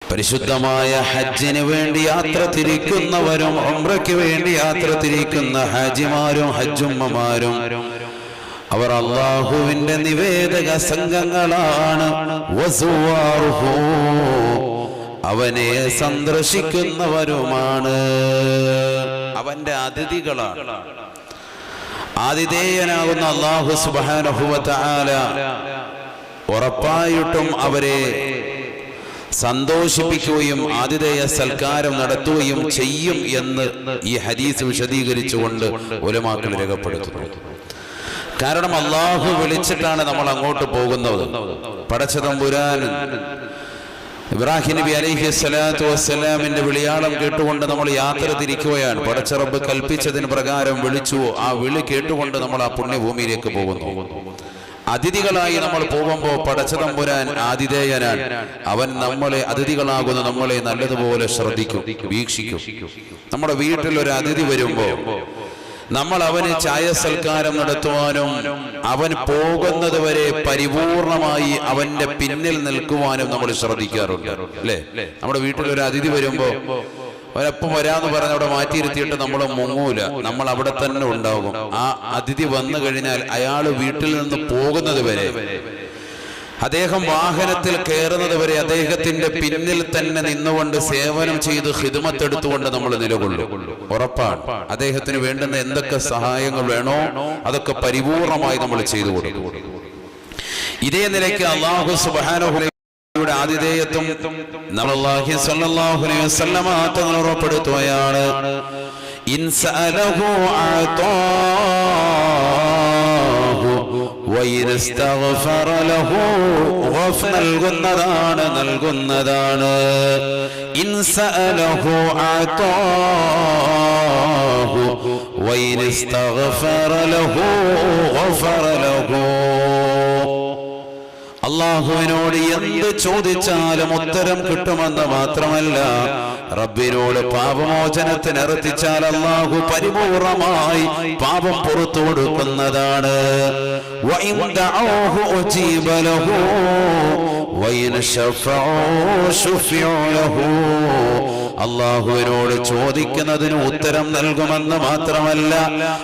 പരിശുദ്ധമായ ഹജ്ജിന് വേണ്ടി യാത്ര തിരിക്കുന്നവരും ഉംറയ്ക്ക് വേണ്ടി യാത്ര തിരിക്കുന്ന ഹാജിമാരും ഹജ്ജുമ്മമാരും അവർ അല്ലാഹുവിന്റെ നിവേദക സംഘങ്ങളാണ്. വസുവാറുഹു, അവനെ സന്ദർശിക്കുന്നവരുമാണ്, അവന്റെ അതിഥികളാണ്. ആതിഥേയനാകുന്ന അല്ലാഹു സുബ്ഹാനഹു വ തആല ഉറപ്പായിട്ടും അവരെ സന്തോഷിപ്പിക്കുകയും ആതിഥേയ സൽക്കാരം നടത്തുകയും ചെയ്യും എന്ന് ഈ ഹദീസ് വിശദീകരിച്ചുകൊണ്ട് ഉലമാക്കൾ രേഖപ്പെടുത്തുന്നു. കാരണം അല്ലാഹു വിളിച്ചിട്ടാണ് നമ്മൾ അങ്ങോട്ട് പോകുന്നത്. പടച്ചതമ്പുരാൻ ഇബ്രാഹിം നബി അലൈഹിസ്സലാത്തു വസ്സലാമിന്റെ വിളിയാളം കേട്ടുകൊണ്ട് നമ്മൾ യാത്ര തിരിക്കുകയാണ്. പടച്ച റബ്ബ് കൽപ്പിച്ചതിന് പ്രകാരം വിളിച്ചു. ആ വിളി കേട്ടുകൊണ്ട് നമ്മൾ ആ പുണ്യഭൂമിയിലേക്ക് പോകുന്നു. അതിഥികളായി നമ്മൾ പോകുമ്പോൾ പടച്ചതമ്പുരാൻ ആതിഥേയനാണ്. അവൻ നമ്മളെ അതിഥികളാകുന്ന നമ്മളെ നല്ലതുപോലെ ശ്രദ്ധിക്കും, വീക്ഷിക്കും. നമ്മുടെ വീട്ടിൽ ഒരു അതിഥി വരുമ്പോൾ നമ്മൾ അവന് ചായ സൽക്കാരം നടത്തുവാനും അവൻ പോകുന്നത് വരെ പരിപൂർണമായി അവന്റെ പിന്നിൽ നിൽക്കുവാനും നമ്മൾ ശ്രദ്ധിക്കാറുണ്ട്, അല്ലേ? നമ്മുടെ വീട്ടിൽ ഒരു അതിഥി വരുമ്പോ അവരെപ്പം വരാന്ന് പറഞ്ഞ് അവിടെ മാറ്റിയിരുത്തിയിട്ട് നമ്മൾ മുങ്ങൂല, നമ്മൾ അവിടെ തന്നെ ഉണ്ടാകും. ആ അതിഥി വന്നു കഴിഞ്ഞാൽ അയാൾ വീട്ടിൽ നിന്ന് പോകുന്നത് വരെ, അദ്ദേഹം വാഹനത്തിൽ കയറുന്നത് വരെ അദ്ദേഹത്തിന്റെ പിന്നിൽ തന്നെ നിന്നുകൊണ്ട് സേവനം ചെയ്ത് ഖിദ്മത്ത് എടുത്തുകൊണ്ട് നമ്മൾ നിലകൊള്ളും. ഉറപ്പാണ് അദ്ദേഹത്തിന് വേണ്ടുന്ന എന്തൊക്കെ സഹായങ്ങൾ വേണോ അതൊക്കെ പരിപൂർണമായി നമ്മൾ ചെയ്തു കൊടുക്കും. ഇതേ നിലയ്ക്ക് അല്ലാഹു സുബ്ഹാനഹു വതആലയുടെ ആതിഥേയത്വം നബി സല്ലല്ലാഹു അലൈഹി വസല്ലമ തങ്ങൾ ഉറപ്പെടുത്തുകയാണ്. ഇൻസഅലഹു അതാഹു വഇനസ്തഗ്ഫറ ലഹു നൽകുന്നതാണ്. ഇൻസഅലഹു അതാഹു വഇനസ്തഗ്ഫറ ലഹു ഗഫറ ലഹു. അല്ലാഹുവിനോട് എന്ത് ചോദിച്ചാലും ഉത്തരം കിട്ടുമെന്ന് മാത്രമല്ല, റബ്ബിനോട് പാപമോചനത്തിന് അർത്ഥിച്ചാൽ അല്ലാഹു പരിപൂർണമായി പാപം പുറത്തു കൊടുക്കുന്നതാണ്. അല്ലാഹുവിനോട് ചോദിക്കുന്നതിന് ഉത്തരം നൽകുമെന്ന് മാത്രമല്ല,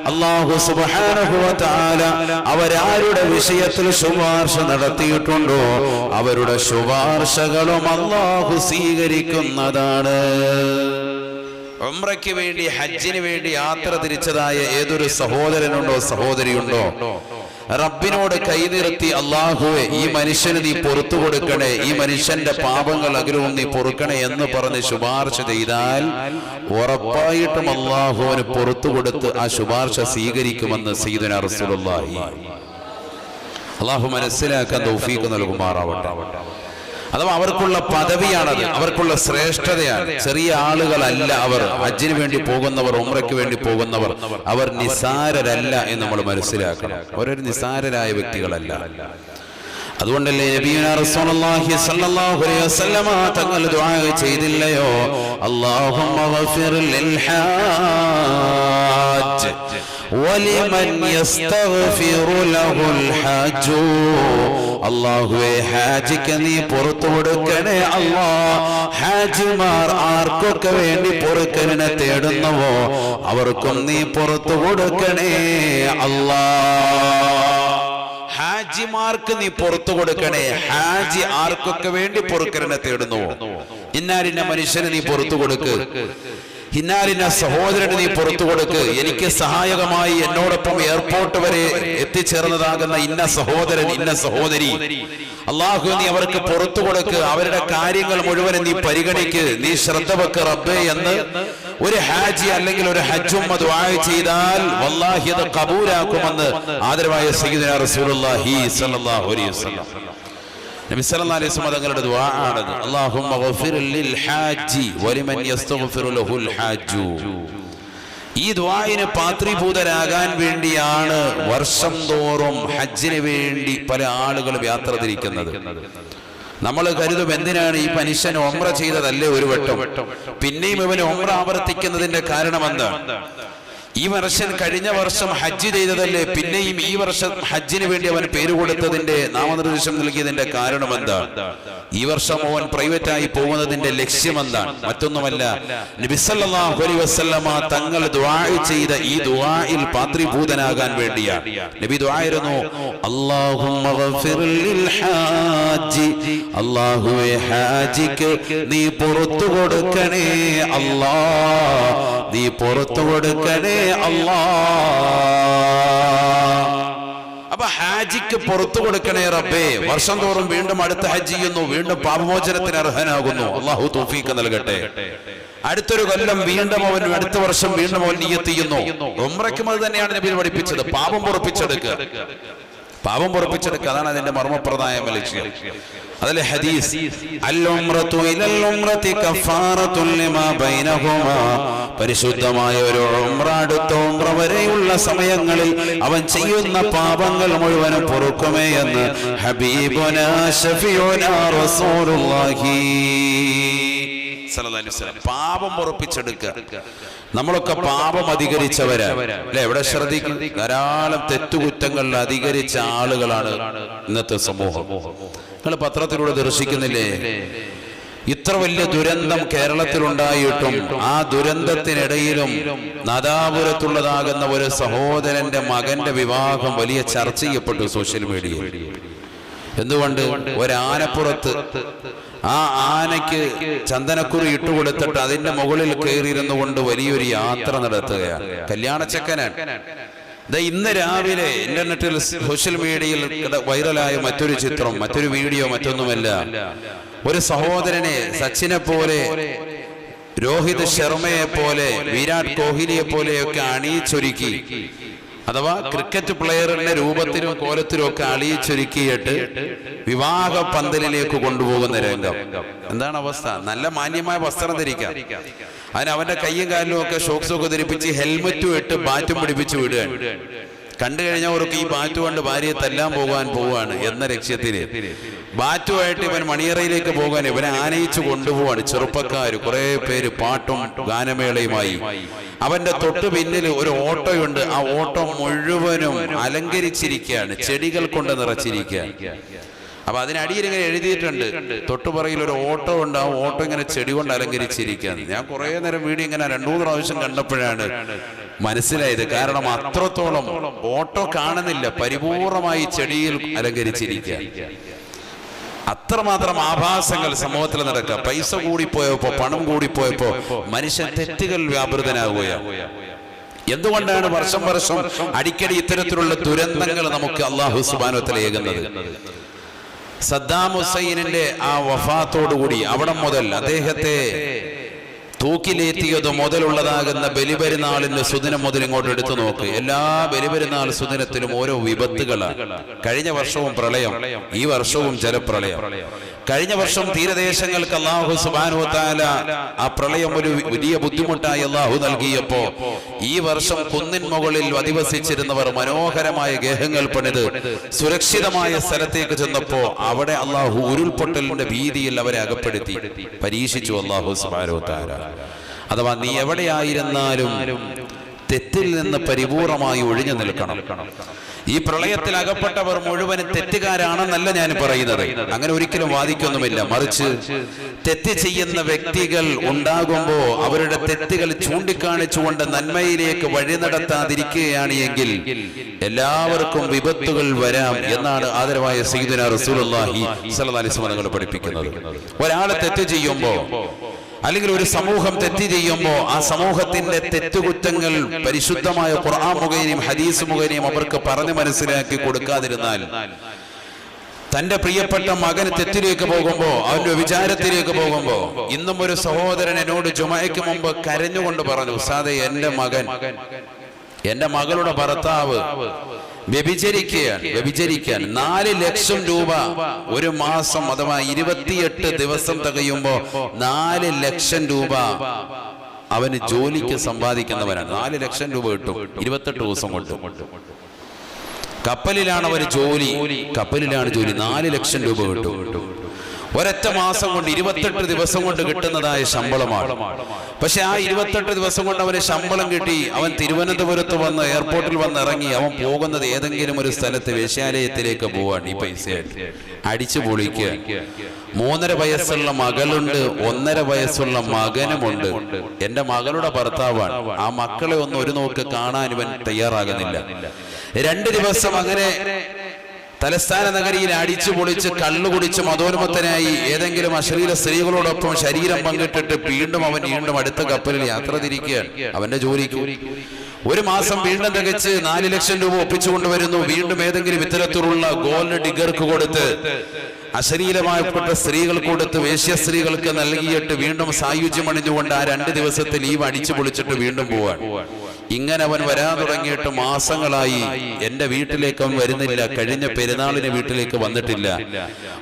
അല്ലാഹു സുബ്ഹാനഹു വ തആല അവരാരുടെ വിഷയത്തിൽ ശുപാർശ നടത്തിയിട്ടുണ്ടോ അവരുടെ ശുപാർശകളും അല്ലാഹു സ്വീകരിക്കുന്നതാണ്. ഉംറയ്ക്ക് വേണ്ടി ഹജ്ജിന് വേണ്ടി യാത്ര തിരിച്ചതായ ഏതൊരു സഹോദരനുണ്ടോ സഹോദരിയുണ്ടോ, റബ്ബിനോട് കൈനിർത്തി അല്ലാഹുവേ ഈ മനുഷ്യന് നീ പുറത്തു കൊടുക്കണേ, ഈ മനുഷ്യന്റെ പാപങ്ങൾ അകലവും നീ പൊറുക്കണേ എന്ന് പറഞ്ഞ് ശുപാർശ ചെയ്താൽ ഉറപ്പായിട്ടും അല്ലാഹുവിന് പുറത്തു കൊടുത്ത് ആ ശുപാർശ സ്വീകരിക്കുമെന്ന് സയ്യിദുനാ റസൂലുള്ളാഹി. അല്ലാഹു മനസ്സിലാക്കാൻ തൗഫീഖ് നൽകുമാറാവട്ടെ. അഥവാ അവർക്കുള്ള പദവിയാണത്, അവർക്കുള്ള ശ്രേഷ്ഠതയാണ്. ചെറിയ ആളുകളല്ല അവർ. ഹജ്ജിന് വേണ്ടി പോകുന്നവർ, ഉംറയ്ക്ക് വേണ്ടി പോകുന്നവർ, അവർ നിസാരരല്ല എന്ന് നമ്മൾ മനസ്സിലാക്കണം. അവരൊരു നിസാരരായ വ്യക്തികളല്ല. അതുകൊണ്ടല്ലേ നബിയുനാ റസൂലുള്ളാഹി സ്വല്ലല്ലാഹു അലൈഹി വസല്ലമ തങ്ങൾ ദുആ ചെയ്തില്ലയോ, അല്ലാഹുമ്മ ഗഫിർ ലിൽ ഹാജ് വലിമൻ യസ്തഗ്ഫിറു ലഹുൽ ഹാജു. അല്ലാഹുവേ ഹാജിക്ക് നീ പുറത്തു കൊടുക്കണേ അല്ലാഹ്. ഹാജിമാർ ആർക്കൊക്കെ വേണ്ടി പൊറുക്കലിനെ തേടുന്നുവോ അവർക്കും നീ പുറത്തു കൊടുക്കണേ അല്ലാഹ്. ഹാജിമാർക്ക് നീ പുറത്തു കൊടുക്കണേ. ഹാജി ആർക്കൊക്കെ വേണ്ടി പൊറുക്കലിനെ തേടുന്നുവോ, ഇന്നാലിന്ന മനുഷ്യന് നീ പുറത്തു കൊടുക്ക്, ഇന്നാലിന്ന സഹോദരന് നീ പുറത്തു കൊടുക്ക്, എനിക്ക് സഹായകമായി എന്നോടൊപ്പം എയർപോർട്ട് വരെ എത്തിച്ചേർന്നതാകുന്ന ഇന്ന സഹോദരൻ, ഇന്ന സഹോദരി, അല്ലാഹു നീ അവർക്ക് പുറത്തു കൊടുക്ക്, അവരുടെ കാര്യങ്ങൾ മുഴുവൻ നീ പരിഗണിക്ക്, നീ ശ്രദ്ധ വെക്ക് റബ്ബേ എന്ന് ഒരു ഹാജി അല്ലെങ്കിൽ ഒരു ഹജ്ജും ദുആ ചെയ്താൽ വല്ലാഹി അത് ഖബൂലാക്കുമെന്ന് ആദരവായ സയ്യിദുനാ റസൂലുള്ളാഹി സ്വല്ലല്ലാഹു അലൈഹി വസല്ലം നബി സല്ലല്ലാഹു അലൈഹി വസല്ലം തങ്ങളുടെ ദുആ ആണത്. അല്ലാഹുമ്മ ഗഫിർ ലിൽ ഹാജി വലിമൻ യസ്തഗ്ഫിറു ലഹുൽ ഹാജു. ഈ ദുആയിന് പാത്രീഭൂതരാകാൻ വേണ്ടിയാണ് വർഷം തോറും ഹജ്ജിന് വേണ്ടി പല ആളുകളും യാത്ര തിരിക്കുന്നത്. നമ്മൾ കരുതും എന്തിനാണ് ഈ മനുഷ്യൻ ഉംറ ചെയ്തതല്ലേ ഒരു വട്ടം, പിന്നെയും ഇവന് ഉംറ ആവർത്തിക്കുന്നതിന്റെ കാരണം എന്താണ്? ഈ വർഷം കഴിഞ്ഞ വർഷം ഹജ്ജ് ചെയ്തതല്ലേ, പിന്നെയും ഈ വർഷം ഹജ്ജിന് വേണ്ടി അവൻ പേര് കൊടുത്തതിന്റെ നാമനിർദ്ദേശം നൽകിയതിന്റെ കാരണം എന്താണ്? ഈ വർഷം അവൻ പ്രൈവറ്റായി പോകുന്നതിന്റെ ലക്ഷ്യം എന്താണ്? മറ്റൊന്നുമല്ല, നബി സല്ലല്ലാഹു അലൈഹി വസല്ലമ തങ്ങൾ ദുആ ചെയ്ത ഈ ദുആയിൽ പാത്രീഭൂതനാകാൻ വേണ്ടിയാണ്. നബി ദുആയിരുന്നു, അല്ലാഹുമ്മ ഗഫിർ ലിൽ ഹാജി, അല്ലാഹുവേ ഹാജിക്ക് നീ പുറത്തു കൊടുക്കണേ അല്ലാഹ്, നീ പുറത്തു കൊടുക്കണേ അല്ലാഹ്. അപ്പൊ ഹാജിക്ക് പുറത്തു കൊടുക്കണേ റബ്ബേ. വർഷം തോറും വീണ്ടും അടുത്ത ഹജ്ജ് ചെയ്യുന്നു, വീണ്ടും പാപമോചനത്തിന് അർഹനാകുന്നു. അല്ലാഹു തൗഫീഖ് നൽകട്ടെ. അടുത്തൊരു കൊല്ലം വീണ്ടും അവൻ, അടുത്ത വർഷം വീണ്ടും അവൻ നിയ്യത്ത് ചെയ്യുന്നു. ഉംറയ്ക്കും അത് തന്നെയാണ് നബി പഠിപ്പിച്ചത്, പാപം പൊറുപ്പിച്ചെടുക്കുക, പാപം പൊറുപ്പിച്ചെടുക്കുക. അതാണ് അതിന്റെ മർമ്മപ്രദമായ ലക്ഷ്യം. അതിലെ ഹദീസ്, അൽ ഉംറതു ഇലൽ ഉംറതി കഫാറത്തുൻ ലിമാ ബൈനഹുമാ, പരിശുദ്ധമായ ഒരു ഉംറ അടുത്ത ഉംറ വരെയുള്ള സമയങ്ങളിൽ അവൻ ചെയ്യുന്ന പാപങ്ങൾ മുഴുവനും പൊറുക്കുമേ എന്ന് ഹബീബുനാ ശഫീഉനാ റസൂലുള്ളാഹി സല്ലല്ലാഹു അലൈഹി വസല്ലം. പാപം പൊറുപ്പിച്ചെടുക്കുക. നമ്മളൊക്കെ പാപം അധികരിച്ചവരാ അല്ലെ? എവിടെ ശ്രദ്ധിക്കും? ധാരാളം തെറ്റുകുറ്റങ്ങൾ അധികരിച്ച ആളുകളാണ് ഇന്നത്തെ സമൂഹം. നിങ്ങൾ പത്രത്തിലൂടെ ദർശിക്കുന്നില്ലേ? ഇത്ര വലിയ ദുരന്തം കേരളത്തിലുണ്ടായിട്ടും ആ ദുരന്തത്തിനിടയിലും നാദാപുരത്തുള്ളതാകുന്ന ഒരു സഹോദരന്റെ മകന്റെ വിവാഹം വലിയ ചർച്ച ചെയ്യപ്പെട്ടു സോഷ്യൽ മീഡിയയിൽ. എന്തുകൊണ്ട്? ഒരാനപ്പുറത്ത് ആ ആനയ്ക്ക് ചന്ദനക്കുറി ഇട്ടുകൊടുത്തിട്ട് അതിന്റെ മുകളിൽ കയറിയിരുന്നു കൊണ്ട് വലിയൊരു യാത്ര നടത്തുകയാണ്. കല്യാണച്ചക്കനാണ്. ഇന്ന് രാവിലെ ഇന്റർനെറ്റിൽ സോഷ്യൽ മീഡിയയിൽ വൈറലായ മറ്റൊരു ചിത്രം, മറ്റൊരു വീഡിയോ, മറ്റൊന്നുമല്ല, ഒരു സഹോദരനെ സച്ചിനെ പോലെ, രോഹിത് ശർമ്മയെ പോലെ, വിരാട് കോഹ്ലിയെ പോലെയൊക്കെ അണിയിച്ചൊരുക്കി, അഥവാ ക്രിക്കറ്റ് പ്ലെയറിന്റെ രൂപത്തിലും കോലത്തിലും ഒക്കെ അണിയിച്ചൊരുക്കിയിട്ട് വിവാഹ പന്തലിലേക്ക് കൊണ്ടുപോകുന്ന രംഗം. എന്താണ് അവസ്ഥ? നല്ല മാന്യമായ വസ്ത്രം ധരിക്കാം, അതിന് അവന്റെ കയ്യും കാലിലും ഒക്കെ ഷോക്സും ഒക്കെ ധരിപ്പിച്ച് ഹെൽമറ്റും ഇട്ട് ബാറ്റും പിടിപ്പിച്ച് വിടുകയാണ്. കണ്ടു കഴിഞ്ഞവർക്ക് ഈ ബാറ്റ് കൊണ്ട് ഭാര്യയെ തല്ലാൻ പോവാണ് എന്ന ലക്ഷ്യത്തിന് ബാറ്റുമായിട്ട് ഇവൻ മണിയറയിലേക്ക് പോകാൻ ഇവനെ ആനയിച്ചു കൊണ്ടുപോവാണ്. ചെറുപ്പക്കാർ കുറെ പേര് പാട്ടും ഗാനമേളയുമായി. അവന്റെ തൊട്ടു പിന്നിൽ ഒരു ഓട്ടോയുണ്ട്. ആ ഓട്ടോ മുഴുവനും അലങ്കരിച്ചിരിക്കുകയാണ്, ചെടികൾ കൊണ്ട് നിറച്ചിരിക്കുകയാണ്. അപ്പൊ അതിനടിയിൽ ഇങ്ങനെ എഴുതിയിട്ടുണ്ട്, തൊട്ടുപുറകിൽ ഒരു ഓട്ടോ ഉണ്ട്, ആ ഓട്ടോ ഇങ്ങനെ ചെടി കൊണ്ട് അലങ്കരിച്ചിരിക്കുകയാണ്. ഞാൻ കുറെ നേരം വീഡിയോ ഇങ്ങനെ 2-3 പ്രാവശ്യം കണ്ടപ്പോഴാണ് മനസ്സിലായത്. കാരണം അത്രത്തോളം ഓട്ടോ കാണുന്നില്ല, പരിപൂർണമായി ചെടിയിൽ അലങ്കരിച്ചിരിക്കുക. അത്രമാത്രം ആഭാസങ്ങൾ സമൂഹത്തിൽ നടക്കുക. പൈസ കൂടിപ്പോയപ്പോ, പണം കൂടിപ്പോയപ്പോ മനുഷ്യൻ തെറ്റുകൾ വ്യാപൃതനാവുകയാണ്. എന്തുകൊണ്ടാണ് വർഷം വർഷം അടിക്കടി ഇത്തരത്തിലുള്ള ദുരന്തങ്ങൾ നമുക്ക് അല്ലാഹു സുബ്ഹാനഹു വ തആല ഏകുന്നത്? സദ്ദാം ഹുസൈനിന്റെ ആ വഫാത്തോടുകൂടി അവിടെ മുതൽ അദ്ദേഹത്തെ തൂക്കിലേറ്റിയത് മുതലുള്ളതാകുന്ന ബലിപെരുന്നാളിന്റെ സുദിനം മുതൽ ഇങ്ങോട്ട് എടുത്തു നോക്ക്. എല്ലാ ബലിപെരുന്നാൾ സുദിനത്തിലും ഓരോ വിപത്തുകളാണ്. കഴിഞ്ഞ വർഷവും പ്രളയം, ഈ വർഷവും ജലപ്രളയം. കഴിഞ്ഞ വർഷം തീരദേശങ്ങൾക്ക് അല്ലാഹു സുബ്ഹാനഹു വ തആല ആ പ്രളയം ഒരു വലിയ ബുദ്ധിമുട്ടായി അല്ലാഹു നൽകിയപ്പോ ഈ വർഷം കുന്നിൻ മുകളിൽ അധിവസിച്ചിരുന്നവർ മനോഹരമായ ഗേഹങ്ങൾ പണിത് സുരക്ഷിതമായ സ്ഥലത്തേക്ക് ചെന്നപ്പോ അവിടെ അല്ലാഹു ഉരുൾപൊട്ടലിന്റെ ഭീതിയിൽ അവരെ അകപ്പെടുത്തി പരീക്ഷിച്ചു അല്ലാഹു സുബ്ഹാനഹു വ തആല. അഥവാ നീ എവിടെയായിരുന്നാലും തെറ്റിൽ നിന്ന് പരിപൂർണമായി ഒഴിഞ്ഞു നിൽക്കണം. ഈ പ്രളയത്തിൽ അകപ്പെട്ടവർ മുഴുവനും തെറ്റുകാരാണെന്നല്ല ഞാൻ പറയുന്നത്, അങ്ങനെ ഒരിക്കലും വാദിക്കൊന്നുമില്ല. മറിച്ച് തെറ്റ് ചെയ്യുന്ന വ്യക്തികൾ ഉണ്ടാകുമ്പോ അവരുടെ തെറ്റുകൾ ചൂണ്ടിക്കാണിച്ചുകൊണ്ട് നന്മയിലേക്ക് വഴി നടത്താതിരിക്കുകയാണ് എങ്കിൽ എല്ലാവർക്കും വിപത്തുകൾ വരാം എന്നാണ് ആദരവായ സയ്യിദുനാ റസൂലുള്ളാഹി സ്വല്ലല്ലാഹി അലൈഹി വസല്ലം പഠിപ്പിക്കുന്നത്. ഒരാൾ തെറ്റ് ചെയ്യുമ്പോ, അല്ലെങ്കിൽ ഒരു സമൂഹം തെറ്റ് ചെയ്യുമ്പോൾ ആ സമൂഹത്തിന്റെ തെറ്റുകുറ്റങ്ങൾ പരിശുദ്ധമായ ഖുർആൻ മുഖേനയും ഹദീസ് മുഖേനയും അവർക്ക് പറഞ്ഞു മനസ്സിലാക്കി കൊടുക്കാതിരുന്നാൽ, തന്റെ പ്രിയപ്പെട്ട മകൻ തെറ്റിലേക്ക് പോകുമ്പോ, അവന്റെ വിചാരത്തിലേക്ക് പോകുമ്പോ, ഇന്നും ഒരു സഹോദരൻ എന്നോട് ജുമഅയ്ക്ക് മുമ്പ് കരഞ്ഞുകൊണ്ട് പറഞ്ഞു, ഉസ്താദേ, എന്റെ മകളുടെ ഭർത്താവ് വ്യഭിചരിക്കാൻ 4 ലക്ഷം രൂപ ഒരു മാസം, അഥവാ 28 ദിവസം തികയുമ്പോ 4 ലക്ഷം രൂപ അവന് ജോലിക്ക് സമ്പാദിക്കുന്നവനാണ്. 4 ലക്ഷം രൂപ കിട്ടും 28 ദിവസം കൊണ്ട്. കപ്പലിലാണ് അവന് ജോലി, 4 ലക്ഷം രൂപ കിട്ടും. ഒരൊറ്റ മാസം കൊണ്ട് 28 ദിവസം കൊണ്ട് കിട്ടുന്നതായ ശമ്പളമാണ്. പക്ഷെ ആ 28 ദിവസം കൊണ്ട് അവന് ശമ്പളം കിട്ടി. അവൻ തിരുവനന്തപുരത്ത് വന്ന് എയർപോർട്ടിൽ വന്ന് ഇറങ്ങി. അവൻ പോകുന്നത് ഏതെങ്കിലും ഒരു സ്ഥലത്ത് വേശ്യാലയത്തിലേക്ക് പോവാണ്. ഈ പൈസയായിട്ട് അടിച്ചു പൊളിക്കുക. 3.5 വയസ്സുള്ള മകളുണ്ട്, 1.5 വയസ്സുള്ള മകനുമുണ്ട്. എന്റെ മകളുടെ ഭർത്താവാണ്. ആ മക്കളെ ഒന്ന് ഒരു നോക്ക് കാണാൻ ഇവൻ തയ്യാറാകുന്നില്ല. 2 ദിവസം അങ്ങനെ തലസ്ഥാന നഗരിയിൽ അടിച്ചു പൊളിച്ച് കള്ളു കുടിച്ച് മതോന്മത്തനായി ഏതെങ്കിലും അശ്ലീല സ്ത്രീകളോടൊപ്പം ശരീരം പങ്കിട്ടിട്ട് വീണ്ടും അടുത്ത കപ്പലിൽ യാത്ര തിരിക്കുകയാണ് അവന്റെ ജോലിക്ക്. 1 മാസം വീണ്ടും തികച്ച് 4 ലക്ഷം രൂപ ഒപ്പിച്ചുകൊണ്ടുവരുന്നു. വീണ്ടും ഏതെങ്കിലും ഇത്തരത്തിലുള്ള ഗോൾഡ് ഡിഗർക്ക് കൊടുത്ത് അശ്ലീലമായപ്പെട്ട സ്ത്രീകൾ കൊടുത്ത് വേശ്യ സ്ത്രീകൾക്ക് നൽകിയിട്ട് വീണ്ടും സായുജ്യം അണിഞ്ഞുകൊണ്ട് ആ 2 ദിവസത്തെ ലീവ് അടിച്ചു പൊളിച്ചിട്ട് വീണ്ടും പോവാൻ. ഇങ്ങനെ അവൻ വരാൻ തുടങ്ങിയിട്ട് മാസങ്ങളായി. എന്റെ വീട്ടിലേക്ക് അവൻ വരുന്നില്ല. കഴിഞ്ഞ പെരുന്നാളിന് വീട്ടിലേക്ക് വന്നിട്ടില്ല.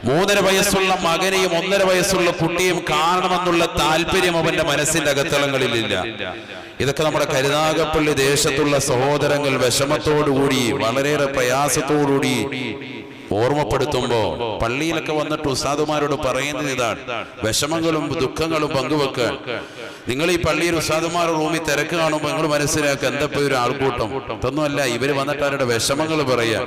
3.5 വയസ്സുള്ള മകനെയും 1.5 വയസ്സുള്ള കുട്ടിയും കാണണമെന്നുള്ള താല്പര്യം അവന്റെ മനസ്സിന്റെ അകത്തളങ്ങളിലില്ല. ഇതൊക്കെ നമ്മുടെ കരുനാഗപ്പള്ളി ദേശത്തുള്ള സഹോദരങ്ങൾ വിഷമത്തോടുകൂടി വളരെയേറെ പ്രയാസത്തോടുകൂടി ഓർമ്മപ്പെടുത്തുമ്പോ പള്ളിയിലൊക്കെ വന്നിട്ട് ഉസ്താദുമാരോട് പറയുന്നത് ഇതാണ്: വിഷമങ്ങളും ദുഃഖങ്ങളും പങ്കുവെക്കാൻ. നിങ്ങൾ ഈ പള്ളിയിൽ ഉസ്താദുമാരുടെ റൂമിൽ തിരക്ക് കാണുമ്പോൾ നിങ്ങൾ മനസ്സിലാക്കുക എന്തപ്പോ ഒരു ആൾക്കൂട്ടം. ഇതൊന്നുമല്ല, ഇവര് വന്നിട്ട് അവരുടെ വിഷമങ്ങൾ പറയാൻ,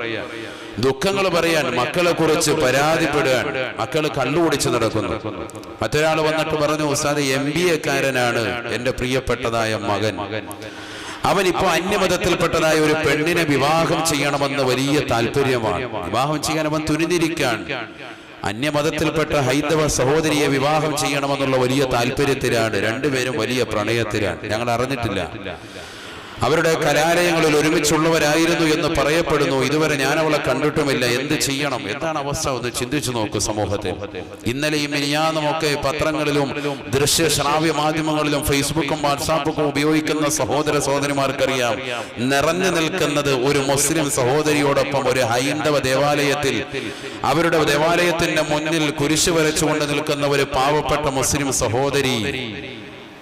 ദുഃഖങ്ങൾ പറയാൻ, മക്കളെ കുറിച്ച് പരാതിപ്പെടാൻ. മക്കള് കള്ളുകുടിച്ച് നടക്കുന്നു. മറ്റൊരാൾ വന്നിട്ട് പറഞ്ഞു, ഉസ്താദ് MBA-കാരനാണ് എന്റെ പ്രിയപ്പെട്ടതായ മകൻ. അവനിപ്പോ അന്യമതത്തിൽപ്പെട്ടതായ ഒരു പെണ്ണിനെ വിവാഹം ചെയ്യണമെന്ന് വലിയ താല്പര്യമാണ്. വിവാഹം ചെയ്യാൻ അവൻ തുനിഞ്ഞിരിക്കാൻ. അന്യമതത്തിൽപ്പെട്ട ഹൈന്ദവ സഹോദരിയെ വിവാഹം ചെയ്യണമെന്നുള്ള വലിയ താല്പര്യത്തിലാണ്. രണ്ടുപേരും വലിയ പ്രണയത്തിലാണ്. ഞങ്ങൾ അറിഞ്ഞിട്ടില്ല. അവരുടെ കലാലയങ്ങളിൽ ഒരുമിച്ചുള്ളവരായിരുന്നു എന്ന് പറയപ്പെടുന്നു. ഇതുവരെ ഞാൻ അവളെ കണ്ടിട്ടുമില്ല. എന്ത് ചെയ്യണം? എന്താണ് അവസ്ഥ? ഒന്ന് ചിന്തിച്ചു നോക്കൂ. സമൂഹത്തിൽ ഇന്നലെയും മിനിയാന്നുമൊക്കെ പത്രങ്ങളിലും ദൃശ്യ ശ്രാവ്യ മാധ്യമങ്ങളിലും ഫേസ്ബുക്കും വാട്സാപ്പും ഉപയോഗിക്കുന്ന സഹോദരന്മാർക്കറിയാം, നിറഞ്ഞു നിൽക്കുന്നത് ഒരു മുസ്ലിം സഹോദരിയോടൊപ്പം ഒരു ഹൈന്ദവ ദേവാലയത്തിൽ അവരുടെ ദേവാലയത്തിന്റെ മുന്നിൽ കുരിശ് വരച്ചുകൊണ്ട് നിൽക്കുന്ന ഒരു പാവപ്പെട്ട മുസ്ലിം സഹോദരി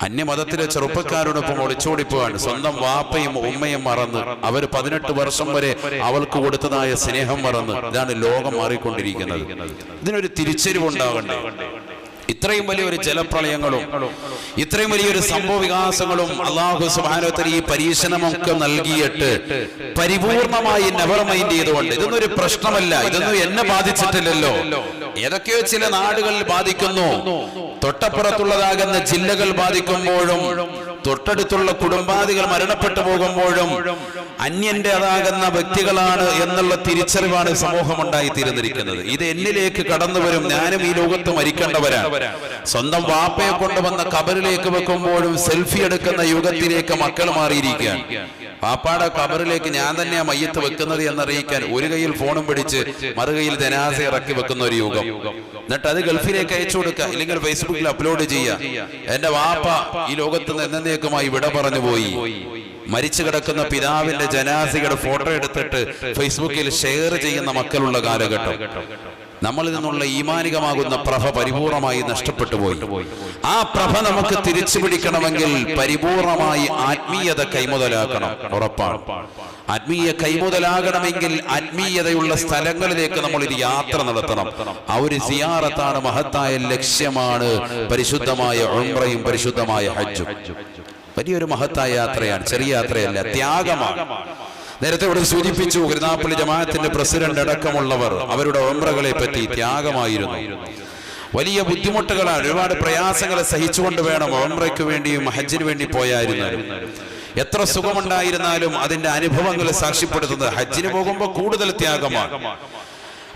അന്യമതത്തിലെ ചെറുപ്പക്കാരോടൊപ്പം ഒളിച്ചോടിപ്പോവാണ്. സ്വന്തം വാപ്പയും ഉമ്മയും മറന്ന് അവർ 18 വർഷം വരെ അവൾക്ക് കൊടുത്തതായ സ്നേഹം മറന്ന്. ഇതാണ് ലോകം മാറിക്കൊണ്ടിരിക്കുന്നത്. ഇതിനൊരു തിരിച്ചറിവുണ്ടാകണ്ടേ? ഇത്രയും വലിയൊരു ജലപ്രളയങ്ങളും ഇത്രയും വലിയൊരു സംഭവ വികാസങ്ങളും അല്ലാഹു സുബ്ഹാനഹു വ തആല ഈ പരീക്ഷണമൊക്കെ നൽകിയിട്ട് പരിപൂർണമായി നെവർ മൈൻഡ് ചെയ്തുകൊണ്ട് ഇതൊന്നും ഒരു പ്രശ്നമല്ല, ഇതൊന്നും എന്നെ ബാധിച്ചിട്ടില്ലല്ലോ. ഏതൊക്കെയോ ചില നാടുകളിൽ ബാധിക്കുന്നു, തൊട്ടപ്പുറത്തുള്ളതാകുന്ന ജില്ലകൾ ബാധിക്കുമ്പോഴും തൊട്ടടുത്തുള്ള കുടുംബാദികൾ മരണപ്പെട്ടു പോകുമ്പോഴും അന്യന്റെ അതാകുന്ന വ്യക്തികളാണ് എന്നുള്ള തിരിച്ചറിവാണ് സമൂഹം ഉണ്ടായിത്തീർന്നിരിക്കുന്നത്. ഇത് എന്നിലേക്ക് കടന്നു വരും. ഞാനും ഈ ലോകത്ത് മരിക്കേണ്ടവരാണ്. സ്വന്തം വാപ്പയെ കൊണ്ടുവന്ന കബറിലേക്ക് വെക്കുമ്പോഴും സെൽഫി എടുക്കുന്ന യുഗത്തിലേക്ക് മക്കൾ മാറിയിരിക്കുകയാണ്. വാപ്പാടെ കബറിലേക്ക് ഞാൻ തന്നെയാ മയ്യത്ത് വെക്കുന്നത് എന്നറിയിക്കാൻ ഒരു കയ്യിൽ ഫോണും പിടിച്ച് മറുകയിൽ ജനാസ ഇറക്കി വെക്കുന്ന ഒരു യുഗം. എന്നിട്ട് അത് ഗൾഫിലേക്ക് അയച്ചു കൊടുക്കുക, ഇല്ലെങ്കിൽ ഫേസ്ബുക്കിൽ അപ്ലോഡ് ചെയ്യുക. എന്റെ വാപ്പ ഈ ലോകത്ത് നിന്ന് എന്നേക്കുമായി വിട പറഞ്ഞു പോയി. മരിച്ചു കിടക്കുന്ന പിതാവിന്റെ ജനാസയുടെ ഫോട്ടോ എടുത്തിട്ട് ഫേസ്ബുക്കിൽ ഷെയർ ചെയ്യുന്ന മക്കളുള്ള കാലഘട്ടം. നമ്മളിൽ നിന്നുള്ള ഈമാനികമാകുന്ന പ്രഭ പരിപൂർണമായി നഷ്ടപ്പെട്ടു പോയി. ആ പ്രഭ നമുക്ക് തിരിച്ചു പിടിക്കണമെങ്കിൽ പരിപൂർണമായി ആത്മീയത കൈമുതലാക്കണം. ഉറപ്പാണ്. ആത്മീയ കൈമുതലാകണമെങ്കിൽ ആത്മീയതയുള്ള സ്ഥലങ്ങളിലേക്ക് നമ്മൾ ഒരു യാത്ര നടത്തണം. ആ ഒരു സിയാറത്താണ്, മഹത്തായ ലക്ഷ്യമാണ് പരിശുദ്ധമായ ഉംറയും പരിശുദ്ധമായ ഹജ്ജും. വലിയൊരു മഹത്തായ യാത്രയാണ്, ചെറിയ യാത്രയല്ല, ത്യാഗമാണ്. നേരത്തെ ഇവിടെ സൂചിപ്പിച്ചു, കരുനാഗപ്പള്ളി ജമാഅത്തിന്റെ പ്രസിഡന്റ് അടക്കമുള്ളവർ അവരുടെ ഉംറകളെ പറ്റി ത്യാഗമായിരുന്നു. വലിയ ബുദ്ധിമുട്ടുകളാണ്, ഒരുപാട് പ്രയാസങ്ങളെ സഹിച്ചുകൊണ്ട് വേണം ഉംറയ്ക്ക് വേണ്ടിയും ഹജ്ജിന് വേണ്ടി പോയായിരുന്നാലും. എത്ര സുഖമുണ്ടായിരുന്നാലും അതിന്റെ അനുഭവങ്ങൾ സാക്ഷ്യപ്പെടുത്തുന്നത് ഹജ്ജിന് പോകുമ്പോൾ കൂടുതൽ ത്യാഗമാണ്.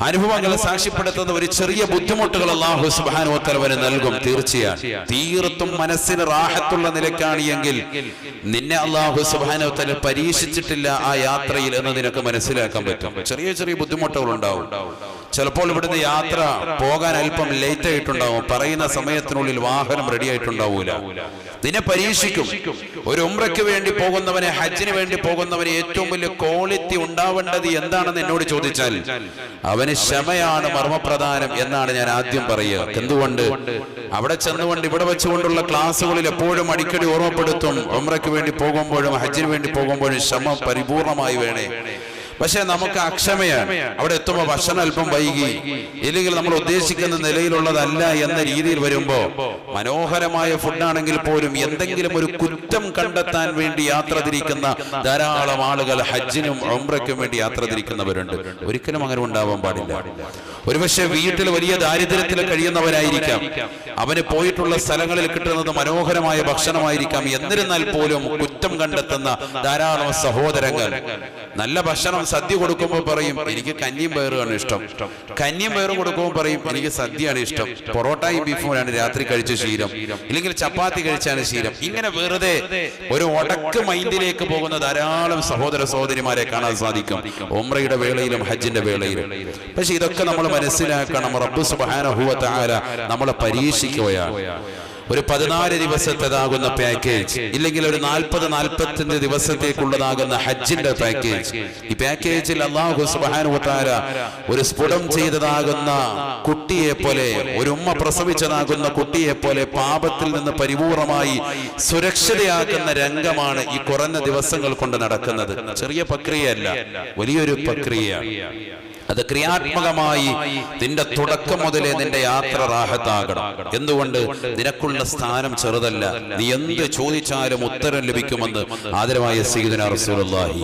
അനുഭവങ്ങളെ സാക്ഷ്യപ്പെടുത്തുന്ന ഒരു ചെറിയ ബുദ്ധിമുട്ടുകൾ അല്ലാഹു സുബ്ഹാനഹു വ തആല നൽകും. തീർച്ചയാണ്, തീർത്തും മനസ്സിന് റാഹത്തുള്ള നിലക്കാണ് എങ്കിൽ നിന്നെ അല്ലാഹു സുബ്ഹാനഹു വ തആല പരീക്ഷിച്ചിട്ടില്ല ആ യാത്രയിൽ എന്ന് നിനക്ക് മനസ്സിലാക്കാൻ പറ്റും. ചെറിയ ചെറിയ ബുദ്ധിമുട്ടുകൾ ഉണ്ടാവും. ചിലപ്പോൾ ഇവിടുന്ന് യാത്ര പോകാൻ അല്പം ലേറ്റ് ആയിട്ടുണ്ടാവും. പറയുന്ന സമയത്തിനുള്ളിൽ വാഹനം റെഡി ആയിട്ടുണ്ടാവൂല. നിന്നെ പരീക്ഷിക്കും. ഒരു ഉംറയ്ക്ക് വേണ്ടി പോകുന്നവനെ, ഹജ്ജിന് വേണ്ടി പോകുന്നവന് ഏറ്റവും വലിയ ക്വാളിറ്റി ഉണ്ടാവേണ്ടത് എന്താണെന്ന് എന്നോട് ചോദിച്ചാൽ അവന് ക്ഷമയാണ് മർമ്മപ്രധാനം എന്നാണ് ഞാൻ ആദ്യം പറയുക. എന്തുകൊണ്ട്? അവിടെ ചെന്നുകൊണ്ട് ഇവിടെ വെച്ചുകൊണ്ടുള്ള ക്ലാസ്സുകളിൽ എപ്പോഴും അടിക്കടി ഓർമ്മപ്പെടുത്തും, ഉംറയ്ക്ക് വേണ്ടി പോകുമ്പോഴും ഹജ്ജിന് വേണ്ടി പോകുമ്പോഴും ക്ഷമ പരിപൂർണമായി വേണേ. പക്ഷെ നമുക്ക് അക്ഷമയാണ്. അവിടെ എത്തുമ്പോൾ ഭക്ഷണം അല്പം വൈകി, ഇല്ലെങ്കിൽ നമ്മൾ ഉദ്ദേശിക്കുന്ന നിലയിലുള്ളതല്ല എന്ന രീതിയിൽ വരുമ്പോൾ മനോഹരമായ ഫുഡാണെങ്കിൽ പോലും എന്തെങ്കിലും ഒരു കുറ്റം കണ്ടെത്താൻ വേണ്ടി യാത്ര തിരിക്കുന്ന ധാരാളം ആളുകൾ ഹജ്ജിനും ഉംറയ്ക്കും വേണ്ടി യാത്ര തിരിക്കുന്നവരുണ്ട്. ഒരിക്കലും അങ്ങനെ ഉണ്ടാവാൻ പാടില്ല. ഒരുപക്ഷെ വീട്ടിൽ വലിയ ദാരിദ്ര്യത്തിൽ കഴിയുന്നവരായിരിക്കാം, അവന് പോയിട്ടുള്ള സ്ഥലങ്ങളിൽ കിട്ടുന്നത് മനോഹരമായ ഭക്ഷണമായിരിക്കാം. എന്നിരുന്നാൽ പോലും കുറ്റം കണ്ടെത്തുന്ന ധാരാളം സഹോദരങ്ങൾ നല്ല ഭക്ഷണം സദ്യ കൊടുക്കുമ്പോൾ പറയും എനിക്ക് കഞ്ഞിയും പയറുമാണ് ഇഷ്ടം, കഞ്ഞിയും പയറും കൊടുക്കുമ്പോൾ പറയും എനിക്ക് സദ്യയാണ് ഇഷ്ടം, പൊറോട്ടയും ബീഫുമാണ് രാത്രി കഴിച്ച ശീലം, ഇല്ലെങ്കിൽ ചപ്പാത്തി കഴിച്ചാണ് ശീലം. ഇങ്ങനെ വെറുതെ ഒരു ഒടക്ക് മൈൻഡിലേക്ക് പോകുന്ന ധാരാളം സഹോദര സഹോദരിമാരെ കാണാൻ സാധിക്കും ഉംറയുടെ വേളയിലും ഹജ്ജിന്റെ വേളയിലും. പക്ഷെ ഇതൊക്കെ നമ്മൾ മനസ്സിലാക്കണം, റബ്ബ് സുബ്ഹാനഹു വ തആല നമ്മളെ പരീക്ഷിക്കുകയാണ്. ഒരു 14 ദിവസത്തേതാകുന്ന പാക്കേജ്, ഇല്ലെങ്കിൽ ഒരു 40-45 ദിവസത്തേക്കുള്ളതാകുന്ന ഹജ്ജിന്റെ പാക്കേജ്. ഈ പാക്കേജിൽ അല്ലാഹു സുബ്ഹാനഹു വ തആല ഒരു സ്ഫുടം ചെയ്തതാകുന്ന കുട്ടിയെ പോലെ, ഒരു ഉമ്മ പ്രസവിച്ചതാകുന്ന കുട്ടിയെ പോലെ പാപത്തിൽ നിന്ന് പരിപൂർണമായി സുരക്ഷിതയാക്കുന്ന രംഗമാണ് ഈ കുറഞ്ഞ ദിവസങ്ങൾ കൊണ്ട് നടക്കുന്നത്. ചെറിയ പ്രക്രിയയല്ല, വലിയൊരു പ്രക്രിയയാണ്. അത് ക്രിയാത്മകമായി നിന്റെ തുടക്കം മുതലേ നിന്റെ യാത്ര റാഹത്താകണം. എന്തുകൊണ്ട്? നിനക്കുള്ള സ്ഥാനം ചെറുതല്ല. നീ എന്ത് ചോദിച്ചാലും ഉത്തരം ലഭിക്കുമെന്ന് ആദരവായ സയ്യിദുനാ റസൂലുള്ളാഹി.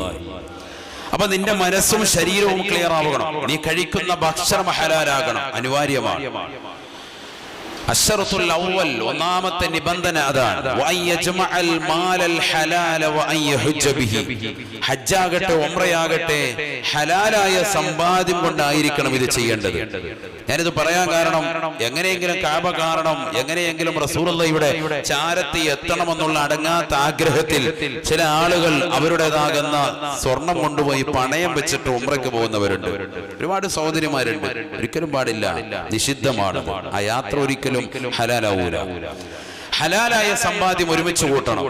അപ്പൊ നിന്റെ മനസ്സും ശരീരവും ക്ലിയർ ആവണം. നീ കഴിക്കുന്ന ഭക്ഷണം ഹലാലാകണം, അനിവാര്യമാണ്. അശ്ശറത്തുൽ അവ്വൽ, ഒന്നാമത്തെ നിബന്ധന അതാണ്. വഅയ്യജ്മഅൽ മാലൽ ഹലാല വഅയ്യഹുജ്ജ ബിഹി. ഹജ്ജാകട്ടെ ഉംറയാകട്ടെ ഹലാലായ സമ്പാദ്യം കൊണ്ടായിരിക്കണം ഇത് ചെയ്യേണ്ടത്. ഞാനിത് പറയാൻ കാരണം, എങ്ങനെയെങ്കിലും കാബ കാണണം, എങ്ങനെയെങ്കിലും റസൂലുള്ളാഹിയുടെ ചാരത്ത് എത്തണമെന്നുള്ള അടങ്ങാത്ത ആഗ്രഹത്തിൽ ചില ആളുകൾ അവരുടേതാകുന്ന സ്വർണം കൊണ്ടുപോയി പണയം വെച്ചിട്ട് ഉംറയ്ക്ക് പോകുന്നവരുണ്ട്. ഒരുപാട് സഹോദരിമാരുണ്ട്. ഒരിക്കലും പാടില്ല, നിഷിദ്ധമാണ്. ആ യാത്ര ഒരിക്കലും ഹലാലാവൂല. ഹലാലായ സമ്പാദ്യം ഒരുമിച്ച് കൂട്ടണം.